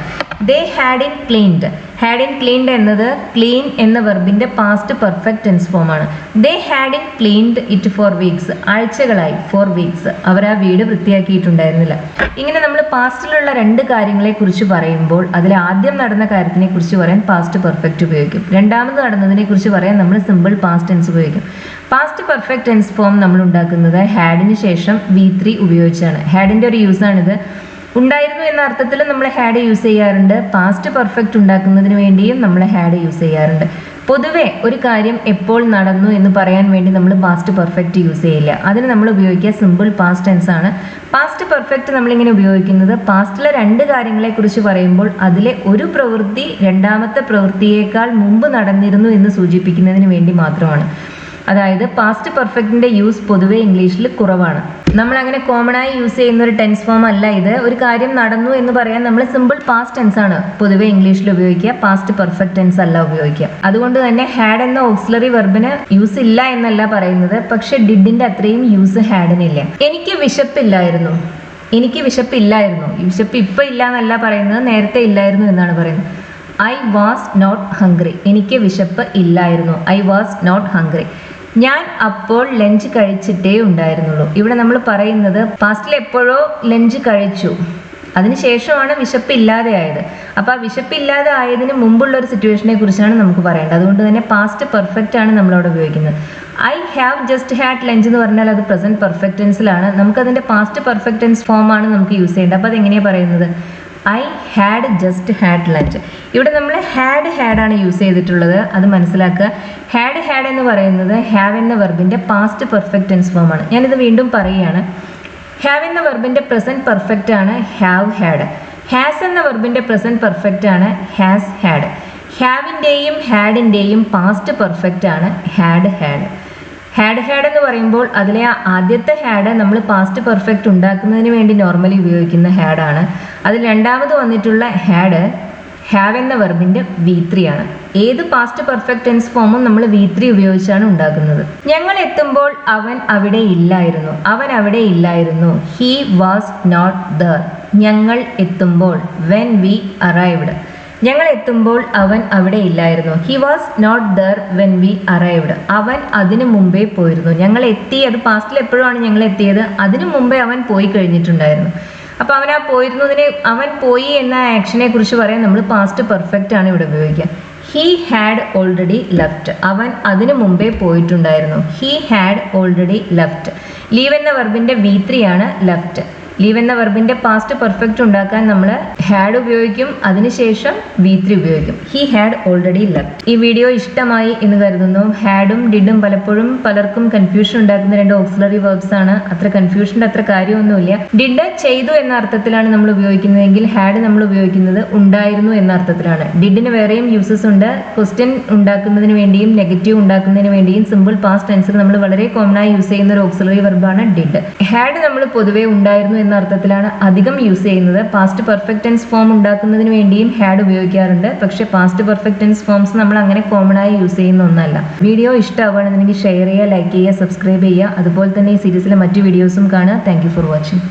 They hadn't cleaned. Hadn't cleaned എന്നത് ക്ലീൻ എന്ന വെർബിന്റെ പാസ്റ്റ് പെർഫെക്റ്റ് ടെൻസ് ഫോം ആണ്. They hadn't cleaned it for weeks. ആഴ്ചകളായി, ഫോർ വീക്സ് അവർ ആ വീട് വൃത്തിയാക്കിയിട്ടുണ്ടായിരുന്നില്ല. ഇങ്ങനെ നമ്മൾ പാസ്റ്റിലുള്ള രണ്ട് കാര്യങ്ങളെ കുറിച്ച് പറയുമ്പോൾ അതിൽ ആദ്യം നടന്ന കാര്യത്തിനെ കുറിച്ച് പറയാൻ പാസ്റ്റ് പെർഫെക്റ്റ് ഉപയോഗിക്കും. രണ്ടാമത് നടന്നതിനെ കുറിച്ച് പറയാൻ നമ്മൾ സിമ്പിൾ പാസ്റ്റ് ടെൻസ് ഉപയോഗിക്കും. പാസ്റ്റ് പെർഫെക്റ്റ് ടെൻസ് ഫോം നമ്മൾ ഉണ്ടാക്കുന്നത് ഹാഡിന് ശേഷം V3 ഉപയോഗിച്ചാണ്. ഹാഡിന്റെ ഒരു യൂസാണിത്. ഉണ്ടായിരുന്നു എന്ന അർത്ഥത്തിൽ നമ്മൾ ഹാഡ് യൂസ് ചെയ്യാറുണ്ട്. പാസ്റ്റ് പെർഫെക്റ്റ് ഉണ്ടാക്കുന്നതിന് വേണ്ടിയും നമ്മൾ ഹാഡ് യൂസ് ചെയ്യാറുണ്ട്. പൊതുവെ ഒരു കാര്യം എപ്പോൾ നടന്നു എന്ന് പറയാൻ വേണ്ടി നമ്മൾ പാസ്റ്റ് പെർഫെക്റ്റ് യൂസ് ചെയ്യില്ല. അതിന് നമ്മൾ ഉപയോഗിക്കുക സിമ്പിൾ പാസ്റ്റ് ടെൻസ് ആണ്. പാസ്റ്റ് പെർഫെക്റ്റ് നമ്മളിങ്ങനെ ഉപയോഗിക്കുന്നത് പാസ്റ്റിലെ രണ്ട് കാര്യങ്ങളെ കുറിച്ച് പറയുമ്പോൾ അതിലെ ഒരു പ്രവൃത്തി രണ്ടാമത്തെ പ്രവൃത്തിയേക്കാൾ മുമ്പ് നടന്നിരുന്നു എന്ന് സൂചിപ്പിക്കുന്നതിന് വേണ്ടി മാത്രമാണ്. അതായത് പാസ്റ്റ് പെർഫെക്റ്റിന്റെ യൂസ് പൊതുവെ ഇംഗ്ലീഷിൽ കുറവാണ്. നമ്മൾ അങ്ങനെ കോമൺ ആയി യൂസ് ചെയ്യുന്ന ഒരു ടെൻസ് ഫോം അല്ല ഇത്. ഒരു കാര്യം നടന്നു എന്ന് പറയാൻ നമ്മൾ സിമ്പിൾ പാസ്റ്റ് ടെൻസ് ആണ് പൊതുവെ ഇംഗ്ലീഷിൽ ഉപയോഗിക്കുക. പാസ്റ്റ് പെർഫെക്റ്റ് ടെൻസ് അല്ല ഉപയോഗിക്കുക. അതുകൊണ്ട് തന്നെ ഹാഡ് എന്ന ഓക്സിലറി വെർബിന് യൂസ് ഇല്ല എന്നല്ല പറയുന്നത്. പക്ഷെ ഡിഡിന്റെ അത്രയും യൂസ് ഹാഡിനില്ല. എനിക്ക് വിശപ്പില്ലായിരുന്നു. എനിക്ക് വിശപ്പില്ലായിരുന്നു. വിശപ്പ് ഇപ്പൊ ഇല്ല എന്നല്ല പറയുന്നത്, നേരത്തെ ഇല്ലായിരുന്നു എന്നാണ് പറയുന്നത്. I was not hungry. എനിക്ക് വിശപ്പ് ഇല്ലായിരുന്നു. I was not hungry. ഞാൻ അപ്പോൾ ലഞ്ച് കഴിച്ചിട്ടേ ഉണ്ടായിരുന്നുള്ളൂ. ഇവിടെ നമ്മൾ പറയുന്നത് പാസ്റ്റിൽ എപ്പോഴോ ലഞ്ച് കഴിച്ചു, അതിനുശേഷമാണ് വിശപ്പില്ലാതെ ആയത്. അപ്പോൾ ആ വിശപ്പില്ലാതെ ആയതിന് മുമ്പുള്ള ഒരു സിറ്റുവേഷനെ കുറിച്ചാണ് നമുക്ക് പറയേണ്ടത്. അതുകൊണ്ട് തന്നെ പാസ്റ്റ് പെർഫെക്റ്റ് ആണ് നമ്മളവിടെ ഉപയോഗിക്കുന്നത്. I have just had lunch എന്ന് പറഞ്ഞാൽ അത് പ്രസന്റ് പെർഫെക്റ്റ് ടെൻസിലാണ്. നമുക്കതിൻ്റെ പാസ്റ്റ് പെർഫെക്റ്റ് ടെൻസ് ഫോമാണ് നമുക്ക് യൂസ് ചെയ്യേണ്ടത്. അപ്പോൾ അതെങ്ങനെയാണ് പറയുന്നത്? I had just had lunch. ഇവിടെ നമ്മൾ ഹാഡ് ആണ് യൂസ് ചെയ്തിട്ടുള്ളത്. അത് മനസ്സിലാക്കുക. ഹാഡ് എന്ന് പറയുന്നത് ഹാവ് എന്ന വെർബിൻ്റെ പാസ്റ്റ് പെർഫെക്റ്റ് ടെൻസ് ഫോമാണ്. ഞാനിത് വീണ്ടും പറയുകയാണ്. ഹാവ് എന്ന വെർബിൻ്റെ പ്രസന്റ് പെർഫെക്റ്റ് ആണ് ഹാവ് ഹാഡ്. ഹാസ് എന്ന വെർബിൻ്റെ പ്രസന്റ് പെർഫെക്റ്റ് ആണ് ഹാസ് ഹാഡ്. ഹാവിൻ്റെയും ഹാഡിൻ്റെയും പാസ്റ്റ് പെർഫെക്റ്റ് ആണ് ഹാഡ് ഹാഡ്. ഹാഡ് എന്ന് പറയുമ്പോൾ അതിലെ ആദ്യത്തെ ഹാഡ് നമ്മൾ പാസ്റ്റ് പെർഫെക്റ്റ് ഉണ്ടാക്കുന്നതിന് വേണ്ടി നോർമലി ഉപയോഗിക്കുന്ന ഹാഡാണ്. അതിൽ രണ്ടാമത് വന്നിട്ടുള്ള ഹാവ് എന്ന വെർബിൻ്റെ V3 ആണ്. ഏത് പാസ്റ്റ് പെർഫെക്റ്റ് ടെൻസ് ഫോമും നമ്മൾ V3 ഉപയോഗിച്ചാണ് ഉണ്ടാക്കുന്നത്. ഞങ്ങൾ എത്തുമ്പോൾ അവൻ അവിടെ ഇല്ലായിരുന്നു. അവൻ അവിടെ ഇല്ലായിരുന്നു. He was not there. ഞങ്ങൾ എത്തുമ്പോൾ വെൻ വി അറൈവ്ഡ്. ഞങ്ങൾ എത്തുമ്പോൾ അവൻ അവിടെ ഇല്ലായിരുന്നു. He was not there when we arrived. അവൻ അതിനു മുമ്പേ പോയിരുന്നു. ഞങ്ങൾ എത്തി, അത് പാസ്റ്റിൽ എപ്പോഴാണ് ഞങ്ങൾ എത്തിയത്? അതിനു മുമ്പേ അവൻ പോയി കഴിഞ്ഞിട്ടുണ്ടായിരുന്നു. അപ്പോൾ അവൻ ആ പോയിരുന്നതിനെ, അവൻ പോയി എന്ന ആക്ഷനെ കുറിച്ച് പറയാൻ നമ്മൾ പാസ്റ്റ് പെർഫെക്റ്റ് ആണ് ഇവിടെ ഉപയോഗിക്കുക. He had already left. അവൻ അതിനു മുമ്പേ പോയിട്ടുണ്ടായിരുന്നു. He had already left. Leave എന്ന വെർബിൻ്റെ V3 ആണ് ലെഫ്റ്റ്. ലീവ് എന്ന വെർബിൻ്റെ പാസ്റ്റ് പെർഫെക്റ്റ് ഉണ്ടാക്കാൻ നമ്മൾ ഹാഡ് ഉപയോഗിക്കും, അതിനുശേഷം V3 ഉപയോഗിക്കും. He had already left. ഈ വീഡിയോ ഇഷ്ടമായി എന്ന് കരുതുന്നു. ഹാഡും ഡിഡും പലപ്പോഴും പലർക്കും കൺഫ്യൂഷൻ ഉണ്ടാക്കുന്ന രണ്ട് ഓക്സിലറി വെർബ്സ് ആണ്. അത്ര കൺഫ്യൂഷൻ്റെ അത്ര കാര്യമൊന്നുമില്ല. ഡിഡ് ചെയ്തു എന്ന അർത്ഥത്തിലാണ് നമ്മൾ ഉപയോഗിക്കുന്നതെങ്കിൽ ഹാഡ് നമ്മൾ ഉപയോഗിക്കുന്നത് ഉണ്ടായിരുന്നു എന്ന അർത്ഥത്തിലാണ്. ഡിഡിന് വേറെയും യൂസസ് ഉണ്ട്. ക്വസ്റ്റ്യൻ ഉണ്ടാക്കുന്നതിന് വേണ്ടിയും നെഗറ്റീവ് ഉണ്ടാക്കുന്നതിന് വേണ്ടിയും സിമ്പിൾ പാസ്റ്റ് ടെൻസിൽ നമ്മൾ വളരെ കോമൺ ആയി യൂസ് ചെയ്യുന്ന ഒരു ഓക്സിലറി വെർബാണ് ഡിഡ്. ഹാഡ് നമ്മൾ പൊതുവേ ഉണ്ടായിരുന്നു എന്ന അർത്ഥത്തിലാണ് അധികം യൂസ് ചെയ്യുന്നത്. പാസ്റ്റ് പെർഫെക്റ്റ് ടെൻസ് ഫോം ഉണ്ടാക്കുന്നതിന് വേണ്ടിയും ഹാഡ് ഉപയോഗിക്കാറുണ്ട്. പക്ഷേ പാസ്റ്റ് പെർഫെക്റ്റ് ടെൻസ് ഫോംസ് നമ്മൾ അങ്ങനെ കോമൺ ആയി യൂസ് ചെയ്യുന്ന ഒന്നല്ല. വീഡിയോ ഇഷ്ടമാവുകയാണെന്നുണ്ടെങ്കിൽ ഷെയർ ചെയ്യുക, ലൈക്ക് ചെയ്യുക, സബ്സ്ക്രൈബ് ചെയ്യുക. അതുപോലെ തന്നെ ഈ സീരീസിലെ മറ്റു വീഡിയോസും കാണുക. Thank you for watching.